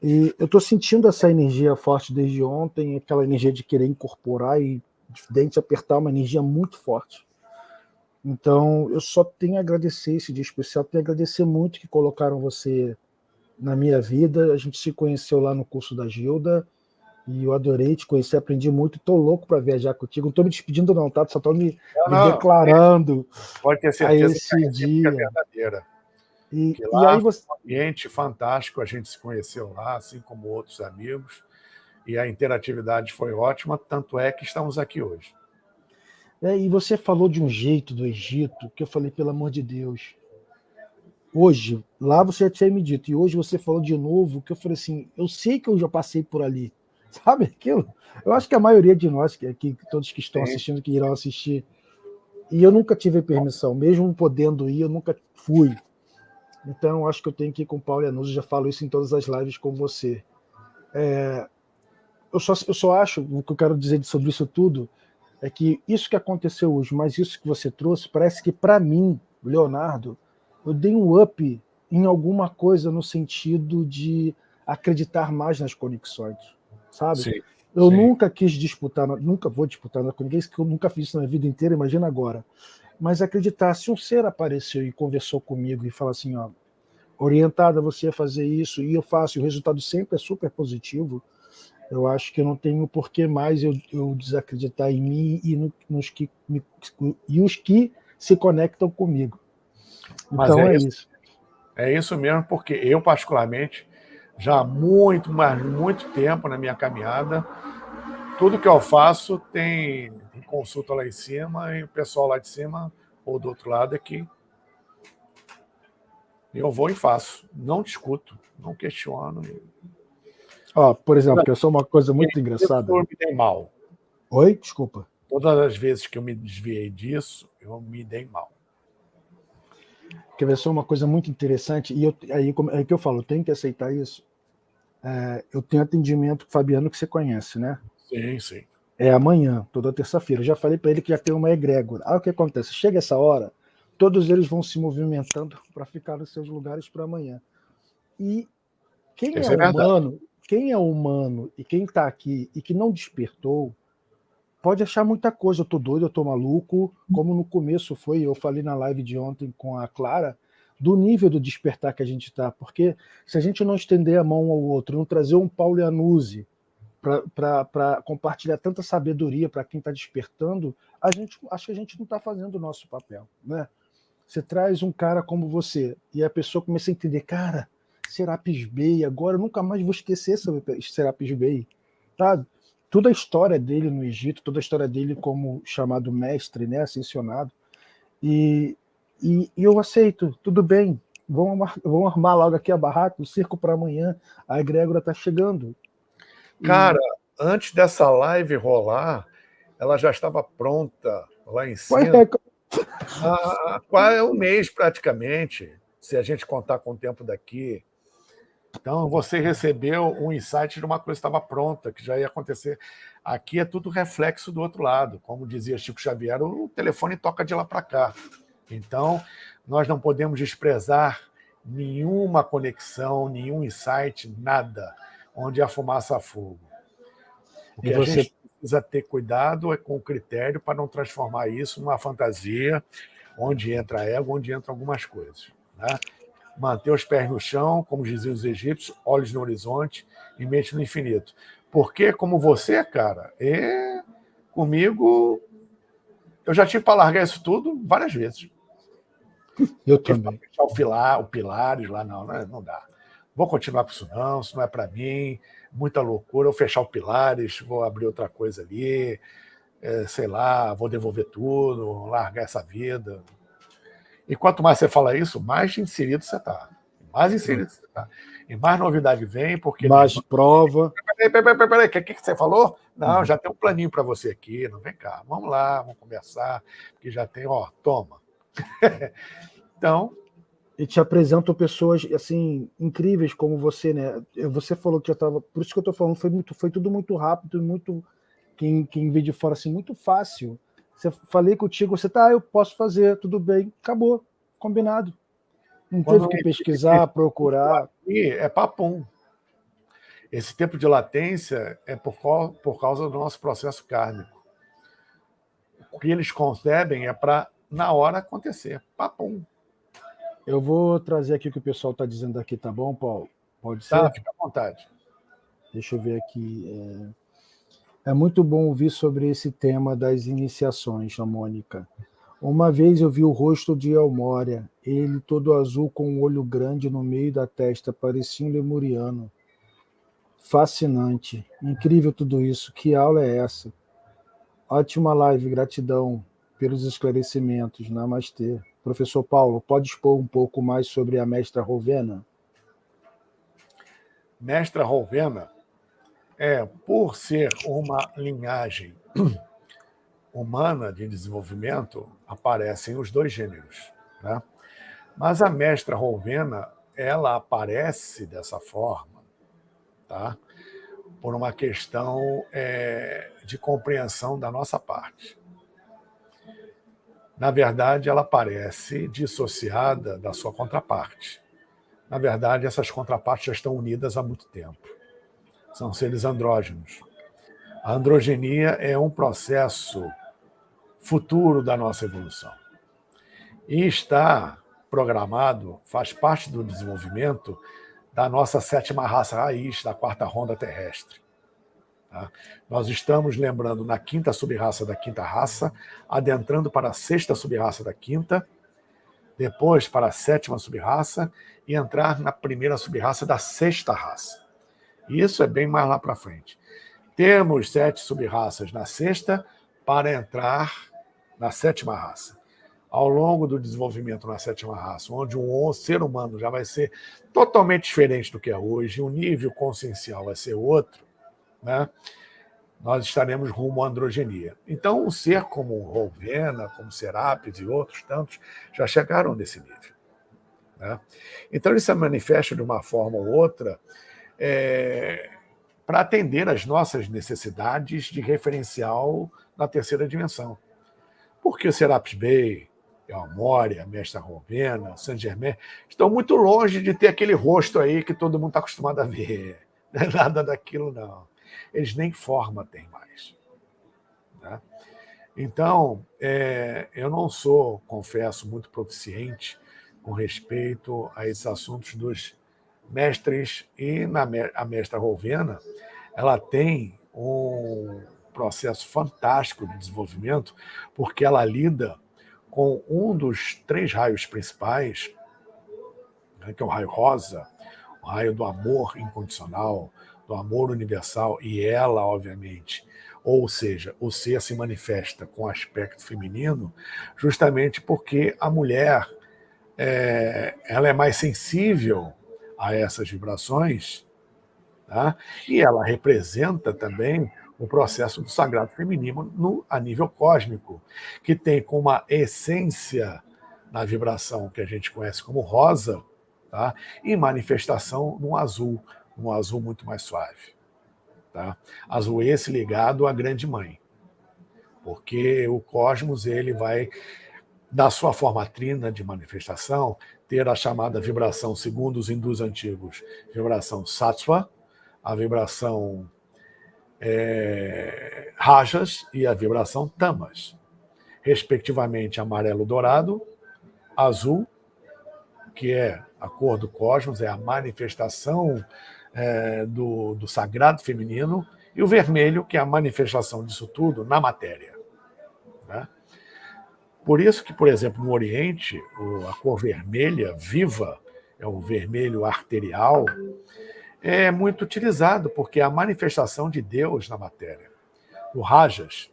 E eu estou sentindo essa energia forte desde ontem, aquela energia de querer incorporar e de dente apertar, uma energia muito forte. Então, eu só tenho a agradecer esse dia especial, tenho a agradecer muito que colocaram você na minha vida. A gente se conheceu lá no curso da Gilda, e eu adorei te conhecer, aprendi muito, estou louco para viajar contigo. Não estou me despedindo não, tá? Só estou me declarando pode ter certeza a esse dia. É verdadeira. E aí você... um ambiente fantástico, a gente se conheceu lá, assim como outros amigos, e a interatividade foi ótima, tanto é que estamos aqui hoje. E você falou de um jeito do Egito que eu falei, pelo amor de Deus. Hoje, lá você já tinha me dito, e hoje você falou de novo, que eu falei assim, eu sei que eu já passei por ali. Sabe aquilo? Eu acho que a maioria de nós, que todos que estão assistindo, que irão assistir, e eu nunca tive permissão, mesmo podendo ir, eu nunca fui. Então, eu acho que eu tenho que ir com o Paulo Iannuzzi, já falo isso em todas as lives com você. Eu só acho, o que eu quero dizer sobre isso tudo, é que isso que aconteceu hoje, mas isso que você trouxe, parece que para mim, Leonardo, eu dei um up em alguma coisa no sentido de acreditar mais nas conexões, sabe? Sim, eu nunca quis disputar, nunca vou disputar com ninguém, que eu nunca fiz isso na vida inteira, imagina agora. Mas acreditar, se um ser apareceu e conversou comigo e fala assim, ó, orientada você a fazer isso, e eu faço, e o resultado sempre é super positivo, eu acho que eu não tenho por que mais eu desacreditar em mim e os que se conectam comigo. Então é isso. É isso mesmo, porque eu, particularmente, já há muito tempo na minha caminhada, tudo que eu faço tem consulta lá em cima e o pessoal lá de cima ou do outro lado aqui. Eu vou e faço. Não discuto, não questiono. Ó, por exemplo, que eu sou uma coisa muito engraçada. Eu me dei mal. Oi? Desculpa. Todas as vezes que eu me desviei disso, eu me dei mal. Quer ver só uma coisa muito interessante, e aí que eu falo, eu tenho que aceitar isso. Eu tenho atendimento com o Fabiano, que você conhece, né? Sim, sim. É amanhã, toda terça-feira. Eu já falei para ele que já tem uma egrégora. Aí o que acontece? Chega essa hora, todos eles vão se movimentando para ficar nos seus lugares para amanhã. E quem Isso é é verdade. humano e quem está aqui e que não despertou, pode achar muita coisa. Eu tô doido, eu tô maluco. Como no começo foi, eu falei na live de ontem com a Clara, do nível do despertar que a gente está. Porque se a gente não estender a mão ao outro, não trazer um Paulo Iannuzzi para compartilhar tanta sabedoria para quem está despertando, acho que a gente não está fazendo o nosso papel, né? Você traz um cara como você e a pessoa começa a entender, cara, Serapis Bey, agora eu nunca mais vou esquecer sobre Serapis Bey, tá? Toda a história dele no Egito, toda a história dele como chamado mestre, né, ascensionado, e eu aceito, tudo bem, vão armar logo aqui a barraca, o circo para amanhã, a egrégora está chegando. Cara, antes dessa live rolar, ela já estava pronta lá em cima. Qual é um mês praticamente, se a gente contar com o tempo daqui. Então, você recebeu um insight de uma coisa que estava pronta, que já ia acontecer. Aqui é tudo reflexo do outro lado. Como dizia Chico Xavier, o telefone toca de lá para cá. Então, nós não podemos desprezar nenhuma conexão, nenhum insight, nada, onde há fumaça, há fogo. O que a gente precisa ter cuidado é com o critério para não transformar isso numa fantasia, onde entra ego, onde entram algumas coisas. Né? Manter os pés no chão, como diziam os egípcios, olhos no horizonte e mente no infinito. Porque, como você, cara, comigo, eu já tive para largar isso tudo várias vezes. Eu também. Fechar o Pilares lá, não dá. Vou continuar com isso não é para mim, muita loucura. Eu fechar o Pilares, vou abrir outra coisa ali, sei lá, vou devolver tudo, largar essa vida. E quanto mais você fala isso, mais inserido você está. Mais inserido você está. E mais novidade vem, porque... Mais prova. Peraí, o que você falou? Não, já tem um planinho para você aqui, não vem cá. Vamos lá, vamos conversar, porque já tem, toma. Então... E te apresentam pessoas assim incríveis como você, né? Você falou que já estava, por isso que eu estou falando, foi tudo muito rápido, muito quem vê de fora assim muito fácil. Falei contigo, você eu posso fazer, tudo bem, acabou, combinado. Não teve que pesquisar, procurar. É papum. Esse tempo de latência é por causa do nosso processo kármico. O que eles concebem é para na hora acontecer. Papum. Eu vou trazer aqui o que o pessoal está dizendo aqui, tá bom, Paulo? Pode ser? Tá, fica à vontade. Deixa eu ver aqui. É muito bom ouvir sobre esse tema das iniciações, a Mônica. Uma vez eu vi o rosto de Elmória, ele todo azul com um olho grande no meio da testa, parecia um lemuriano. Fascinante, incrível tudo isso, que aula é essa? Ótima live, gratidão pelos esclarecimentos, namastê. Professor Paulo, pode expor um pouco mais sobre a mestra Rovena? Mestra Rovena, por ser uma linhagem humana de desenvolvimento, aparecem os dois gêneros. Né? Mas a mestra Rovena, ela aparece dessa forma, tá? Por uma questão de compreensão da nossa parte. Na verdade, ela aparece dissociada da sua contraparte. Na verdade, essas contrapartes já estão unidas há muito tempo. São seres andrógenos. A androgenia é um processo futuro da nossa evolução. E está programado, faz parte do desenvolvimento da nossa 7ª raça raiz, da 4ª ronda terrestre. Tá? Nós estamos lembrando na 5ª subraça da 5ª raça, adentrando para a 6ª subraça da 5ª, depois para a 7ª subraça e entrar na 1ª subraça da 6ª raça. Isso é bem mais lá para frente. Temos 7 sub-raças na sexta para entrar na 7ª raça. Ao longo do desenvolvimento na 7ª raça, onde um ser humano já vai ser totalmente diferente do que é hoje, o nível consciencial vai ser outro, né? Nós estaremos rumo à androgenia. Então, um ser como Rowena, como Serapis e outros tantos já chegaram nesse nível, né? Então, ele se manifesta de uma forma ou outra para atender às nossas necessidades de referencial na 3ª dimensão. Porque o Serapis Bey, a Moria, a Mestra Rowena, Saint Germain, estão muito longe de ter aquele rosto aí que todo mundo está acostumado a ver. Não é nada daquilo, não. Eles nem forma têm mais, né? Então, eu não sou, confesso, muito proficiente com respeito a esses assuntos dos mestres, e a Mestra Rowena, ela tem um processo fantástico de desenvolvimento, porque ela lida com um dos 3 raios principais, né, que é o raio rosa, o raio do amor incondicional, do amor universal, e ela, obviamente, ou seja, o ser se manifesta com aspecto feminino, justamente porque a mulher ela é mais sensível a essas vibrações, tá? E ela representa também o processo do sagrado feminino a nível cósmico, que tem como uma essência na vibração que a gente conhece como rosa, tá? E manifestação no azul, um azul muito mais suave, tá? Azul esse ligado à grande mãe, porque o cosmos ele vai, da sua forma trina de manifestação, ter a chamada vibração, segundo os hindus antigos, vibração sattva, a vibração rajas e a vibração tamas, respectivamente amarelo-dourado, azul, que é a cor do cosmos, é a manifestação do sagrado feminino, e o vermelho, que é a manifestação disso tudo na matéria, né? Por isso que, por exemplo, no Oriente, a cor vermelha viva, é o vermelho arterial, é muito utilizado, porque é a manifestação de Deus na matéria. O Rajas,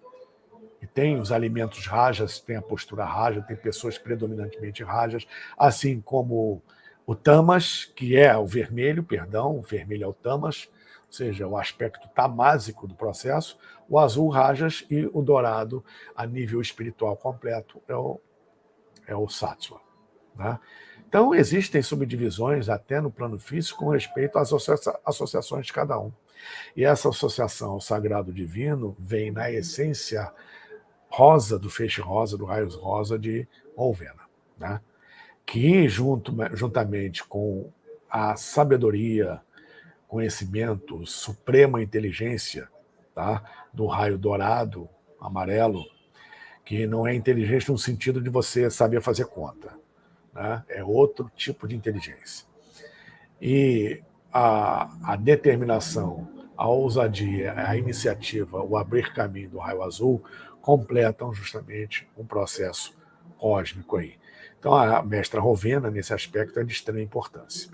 e tem os alimentos Rajas, tem a postura Raja, tem pessoas predominantemente Rajas, assim como o Tamas, que é o vermelho, o vermelho é o Tamas, ou seja, o aspecto tamásico do processo, o azul Rajas e o dourado, a nível espiritual completo, é o Sattva, né? Então, existem subdivisões até no plano físico com respeito às associações de cada um. E essa associação ao sagrado divino vem na essência rosa, do feixe rosa, do raio rosa de Rowena, né? Que, juntamente com a sabedoria, conhecimento, suprema inteligência, tá? Do raio dourado, amarelo, que não é inteligência no sentido de você saber fazer conta, né? É outro tipo de inteligência. E a determinação, a ousadia, a iniciativa, o abrir caminho do raio azul completam justamente um processo cósmico aí. Então, a Mestra Rowena, nesse aspecto, é de extrema importância.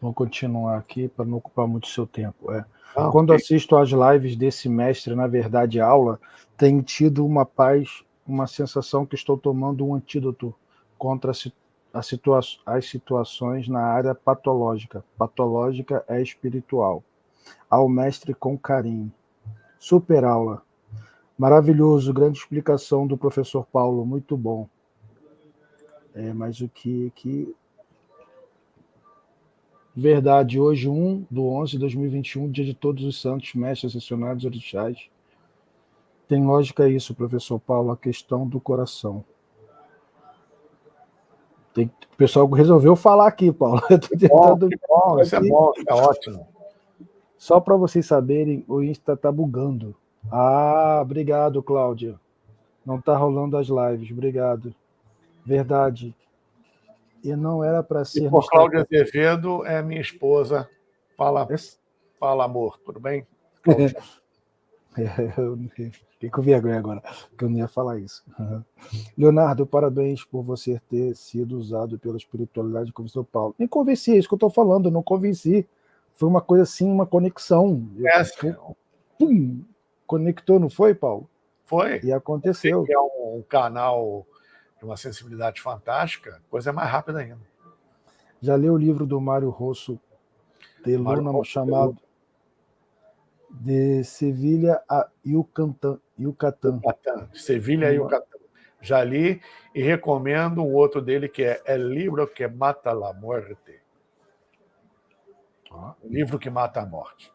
Vamos continuar aqui para não ocupar muito seu tempo. Quando assisto às lives desse mestre, na verdade, aula, tenho tido uma paz, uma sensação que estou tomando um antídoto contra as situações na área patológica. Patológica é espiritual. Ao mestre com carinho. Super aula. Maravilhoso, grande explicação do professor Paulo, muito bom. Mas o que... Verdade, hoje, 1/11/2021, dia de todos os santos, mestres, ascensionados, orixás. Tem lógica isso, professor Paulo, a questão do coração. O pessoal resolveu falar aqui, Paulo. Eu tô tentando... Bom, isso é bom, é ótimo. Só para vocês saberem, o Insta está bugando. Obrigado, Cláudia. Não está rolando as lives, obrigado. Verdade. E não era para ser... E por Cláudia Azevedo é minha esposa. Fala, amor, tudo bem? Eu fiquei com vergonha agora, que eu não ia falar isso. Leonardo, parabéns por você ter sido usado pela espiritualidade com o professor Paulo. Nem convenci, é isso que eu estou falando, eu não convenci. Foi uma coisa assim, uma conexão. pum, conectou, não foi, Paulo? Foi. E aconteceu. Você que é um canal de uma sensibilidade fantástica, coisa é mais rápida ainda. Já leu o livro do Mário Rosso de Luna, chamado De Sevilha a Yucatán. Sevilha e Yucatán. Já li e recomendo um outro dele que é El Libro que Mata la Muerte. O livro que mata a morte.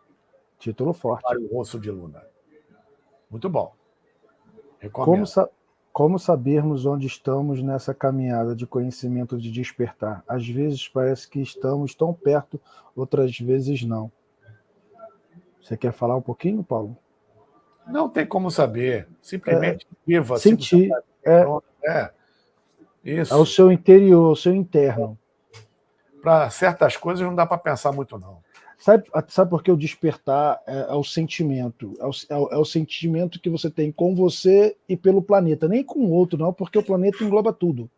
Título forte. Mário Rosso de Luna. Muito bom. Recomendo. Como sabermos onde estamos nessa caminhada de conhecimento de despertar? Às vezes parece que estamos tão perto, outras vezes não. Você quer falar um pouquinho, Paulo? Não tem como saber. Simplesmente viva. Sentir. Isso. É o seu interior, o seu interno. Para certas coisas não dá para pensar muito, não. Sabe por que o despertar é o sentimento? É o sentimento que você tem com você e pelo planeta. Nem com o outro, não, porque o planeta engloba tudo.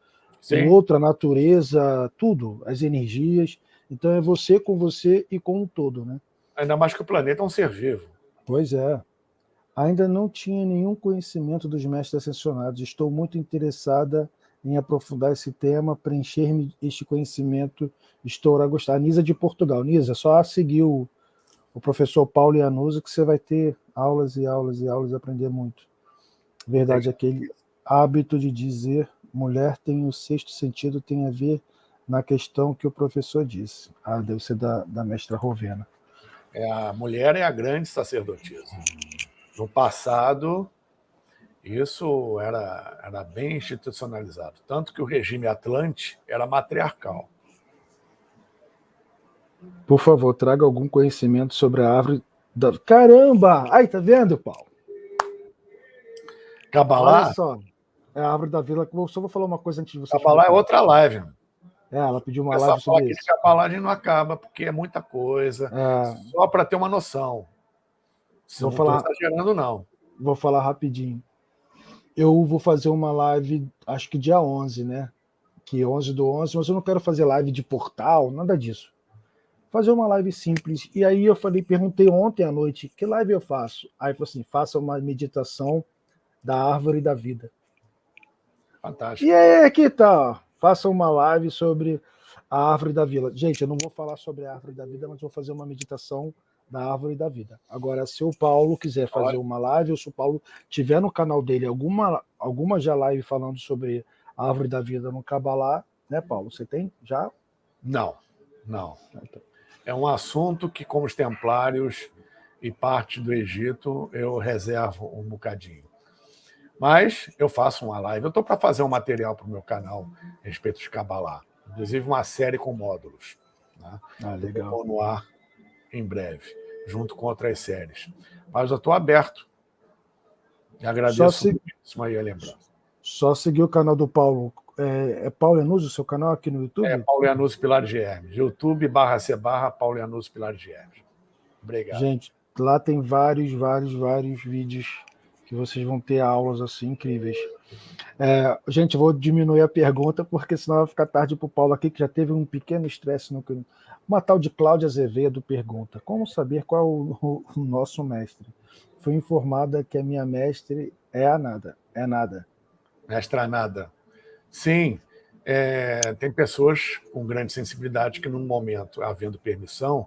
Sim. O outro, a natureza, tudo, as energias. Então é você com você e com o todo, né? Ainda mais que o planeta é um ser vivo. Pois é. Ainda não tinha nenhum conhecimento dos mestres ascensionados. Estou muito interessada em aprofundar esse tema, preencher-me este conhecimento. Estou a gostar. Nisa de Portugal. Nisa, só seguir o professor Paulo Iannuso que você vai ter aulas e aulas e aulas e aprender muito. Verdade, aquele hábito de dizer mulher tem o sexto sentido tem a ver na questão que o professor disse. Deve ser da mestra Rovena. A mulher é a grande sacerdotisa. No passado, isso era bem institucionalizado. Tanto que o regime Atlante era matriarcal. Por favor, traga algum conhecimento sobre a árvore da... Caramba! Ai, tá vendo, Paulo? Cabalá? Olha só. É a árvore da vida. Só vou falar uma coisa antes de você Cabalá é outra live. Ela pediu uma live sobre isso. Cabalá a gente não acaba, porque é muita coisa. Só para ter uma noção. Não estou exagerando, não. Vou falar rapidinho. Eu vou fazer uma live, acho que dia 11, né? Que 11/11, mas eu não quero fazer live de portal, nada disso. Fazer uma live simples. E aí eu perguntei ontem à noite, que live eu faço? Aí falou assim, faça uma meditação da árvore da vida. Fantástico. E aí, aqui tá, faça uma live sobre a árvore da vida. Gente, eu não vou falar sobre a árvore da vida, mas vou fazer uma meditação da árvore da vida. Agora, se o Paulo quiser fazer uma live, ou se o Paulo tiver no canal dele alguma já live falando sobre a árvore da vida no Cabalá, né, Paulo? Você tem já? Não. É um assunto que, como os templários e parte do Egito, eu reservo um bocadinho. Mas eu faço uma live. Eu estou para fazer um material para o meu canal a respeito de Cabalá. Inclusive uma série com módulos. Né? Legal. Vou no ar em breve, junto com outras séries. Mas eu estou aberto. E agradeço muito aí a lembrança. Só seguir o canal do Paulo. É Paulo Iannuso o seu canal aqui no YouTube? É Paulo Iannuso Pilar de Hermes. YouTube/C/Paulo Iannuso Pilar de Hermes. Obrigado. Gente, lá tem vários vídeos que vocês vão ter aulas assim incríveis. Gente, eu vou diminuir a pergunta, porque senão vai ficar tarde para o Paulo aqui, que já teve um pequeno estresse no... Uma tal de Cláudia Azevedo pergunta: como saber qual o nosso mestre? Fui informada que a minha mestre é a nada. É nada. Mestra nada. Sim, tem pessoas com grande sensibilidade que, num momento, havendo permissão,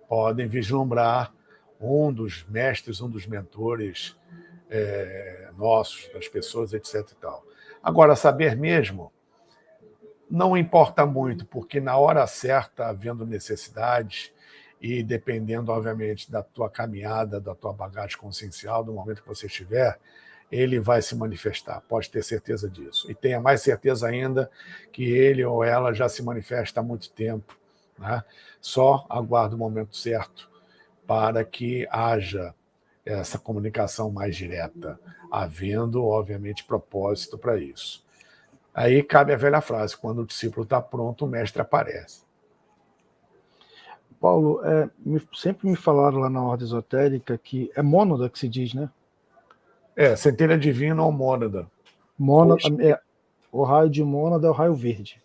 podem vislumbrar um dos mestres, um dos mentores nossos, das pessoas, etc. E tal. Agora, saber mesmo não importa muito, porque na hora certa, havendo necessidade e dependendo, obviamente, da tua caminhada, da tua bagagem consciencial, do momento que você estiver, ele vai se manifestar, pode ter certeza disso. E tenha mais certeza ainda que ele ou ela já se manifesta há muito tempo. Né? Só aguarda o momento certo para que haja essa comunicação mais direta, havendo, obviamente, propósito para isso. Aí cabe a velha frase: quando o discípulo está pronto, o mestre aparece. Paulo, sempre me falaram lá na ordem esotérica que é mônada que se diz, né? Centelha divina ou mônada. O raio de mônada é o raio verde.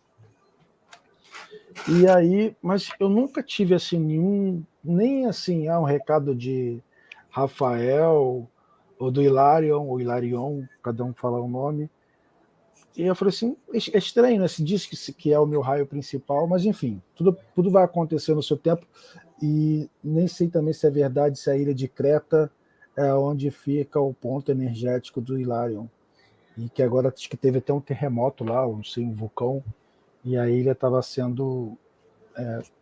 E aí, mas eu nunca tive assim nem assim um recado de Rafael, ou do Hilarion, ou Hilarion, cada um fala o nome. E eu falei assim, é estranho, né? Se diz que é o meu raio principal, mas enfim, tudo vai acontecer no seu tempo. E nem sei também se é verdade se a ilha de Creta é onde fica o ponto energético do Hilarion. E que agora acho que teve até um terremoto lá, não sei, um vulcão, e a ilha estava sendo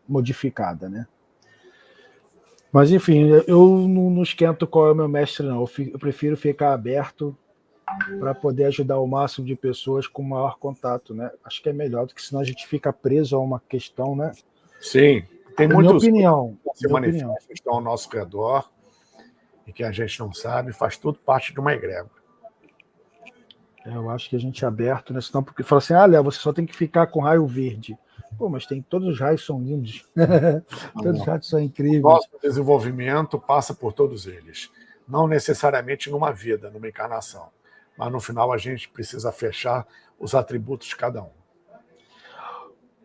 modificada, né? Mas enfim, eu não esquento qual é o meu mestre, não. Eu prefiro ficar aberto para poder ajudar o máximo de pessoas com maior contato, né? Acho que é melhor do que senão a gente fica preso a uma questão, né? Sim, tem É minha muitos opinião, que se minha opinião. manifestam, estão ao nosso redor e que a gente não sabe, faz tudo parte de uma egrégora. Eu acho que a gente é aberto, né? Senão, porque fala assim, Léo, você só tem que ficar com raio verde. Pô, mas todos os raios são lindos. Todos os raios são incríveis. Nosso desenvolvimento passa por todos eles. Não necessariamente numa vida, numa encarnação. Mas no final a gente precisa fechar os atributos de cada um.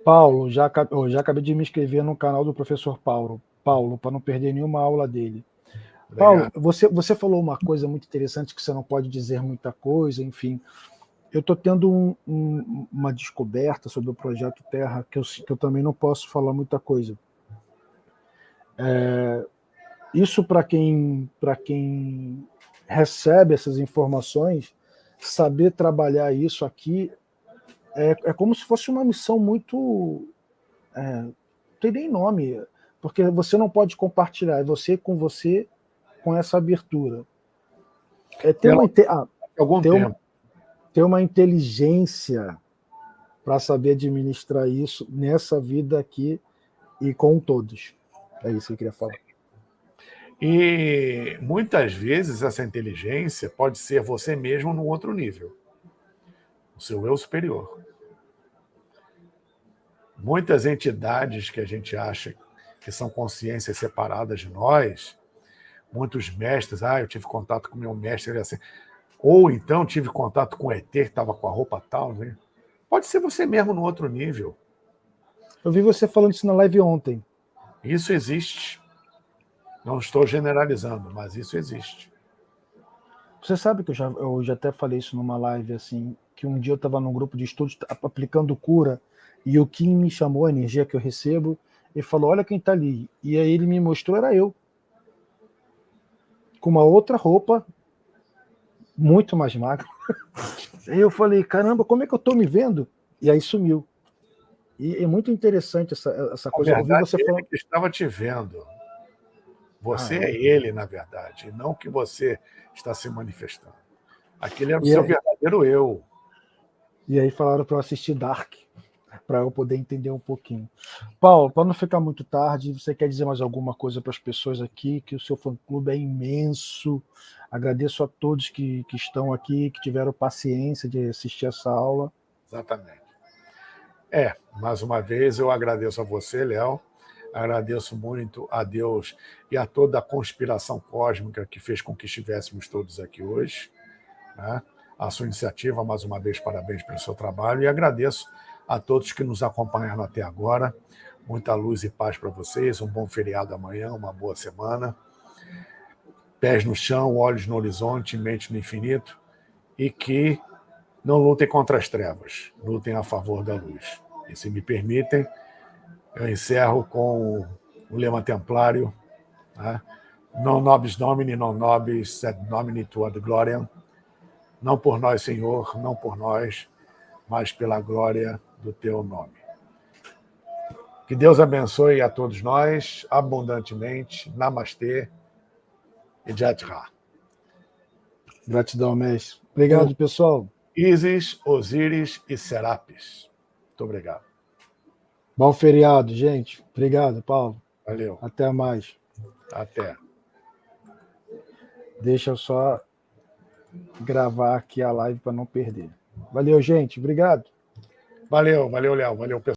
Paulo, já acabei de me inscrever no canal do professor Paulo, para não perder nenhuma aula dele. Paulo, você falou uma coisa muito interessante, que você não pode dizer muita coisa, enfim. Eu estou tendo uma descoberta sobre o Projeto Terra, que eu também não posso falar muita coisa. Isso para quem recebe essas informações, saber trabalhar isso aqui é como se fosse uma missão muito... não tem nem nome, porque você não pode compartilhar, é você com essa abertura. Ter uma inteligência para saber administrar isso nessa vida aqui e com todos. É isso que eu queria falar. E muitas vezes essa inteligência pode ser você mesmo num outro nível, o seu eu superior. Muitas entidades que a gente acha que são consciências separadas de nós, muitos mestres, eu tive contato com meu mestre, ele assim, ou então tive contato com o ET que estava com a roupa tal, né? Pode ser você mesmo no outro nível. Eu vi você falando isso na live ontem. Isso existe. Não estou generalizando, mas isso existe. Você sabe que eu já até falei isso numa live, assim, que um dia eu estava num grupo de estudos aplicando cura, e o Kim me chamou, a energia que eu recebo, e falou, olha quem está ali. E aí ele me mostrou, era eu. Com uma outra roupa, muito mais magra. Aí eu falei, caramba, como é que eu estou me vendo? E aí sumiu. E é muito interessante essa coisa. Na verdade, eu vi você falando... ele que estava te vendo. Você é ele, na verdade, e não que você está se manifestando. Aquele é o seu verdadeiro eu. E aí falaram para eu assistir Dark, para eu poder entender um pouquinho. Paulo, para não ficar muito tarde, você quer dizer mais alguma coisa para as pessoas aqui, que o seu fã-clube é imenso. Agradeço a todos que estão aqui, que tiveram paciência de assistir essa aula. Exatamente. Mais uma vez, eu agradeço a você, Léo. Agradeço muito a Deus e a toda a conspiração cósmica que fez com que estivéssemos todos aqui hoje. Né? A sua iniciativa, mais uma vez, parabéns pelo seu trabalho. E agradeço a todos que nos acompanharam até agora. Muita luz e paz para vocês. Um bom feriado amanhã, uma boa semana. Pés no chão, olhos no horizonte, mente no infinito. E que não lutem contra as trevas, lutem a favor da luz. E se me permitem, eu encerro com o lema templário, né? Non nobis Domini, non nobis, sed nomini tua de gloriam. Não por nós, Senhor, não por nós, mas pela glória do teu nome. Que Deus abençoe a todos nós abundantemente. Namastê e Jai Ra. Gratidão, mestre. Obrigado, pessoal. Ísis, Osíris e Serapis. Muito obrigado. Bom feriado, gente. Obrigado, Paulo. Valeu. Até mais. Até. Deixa eu só gravar aqui a live para não perder. Valeu, gente. Obrigado. Valeu, Léo. Valeu, pessoal.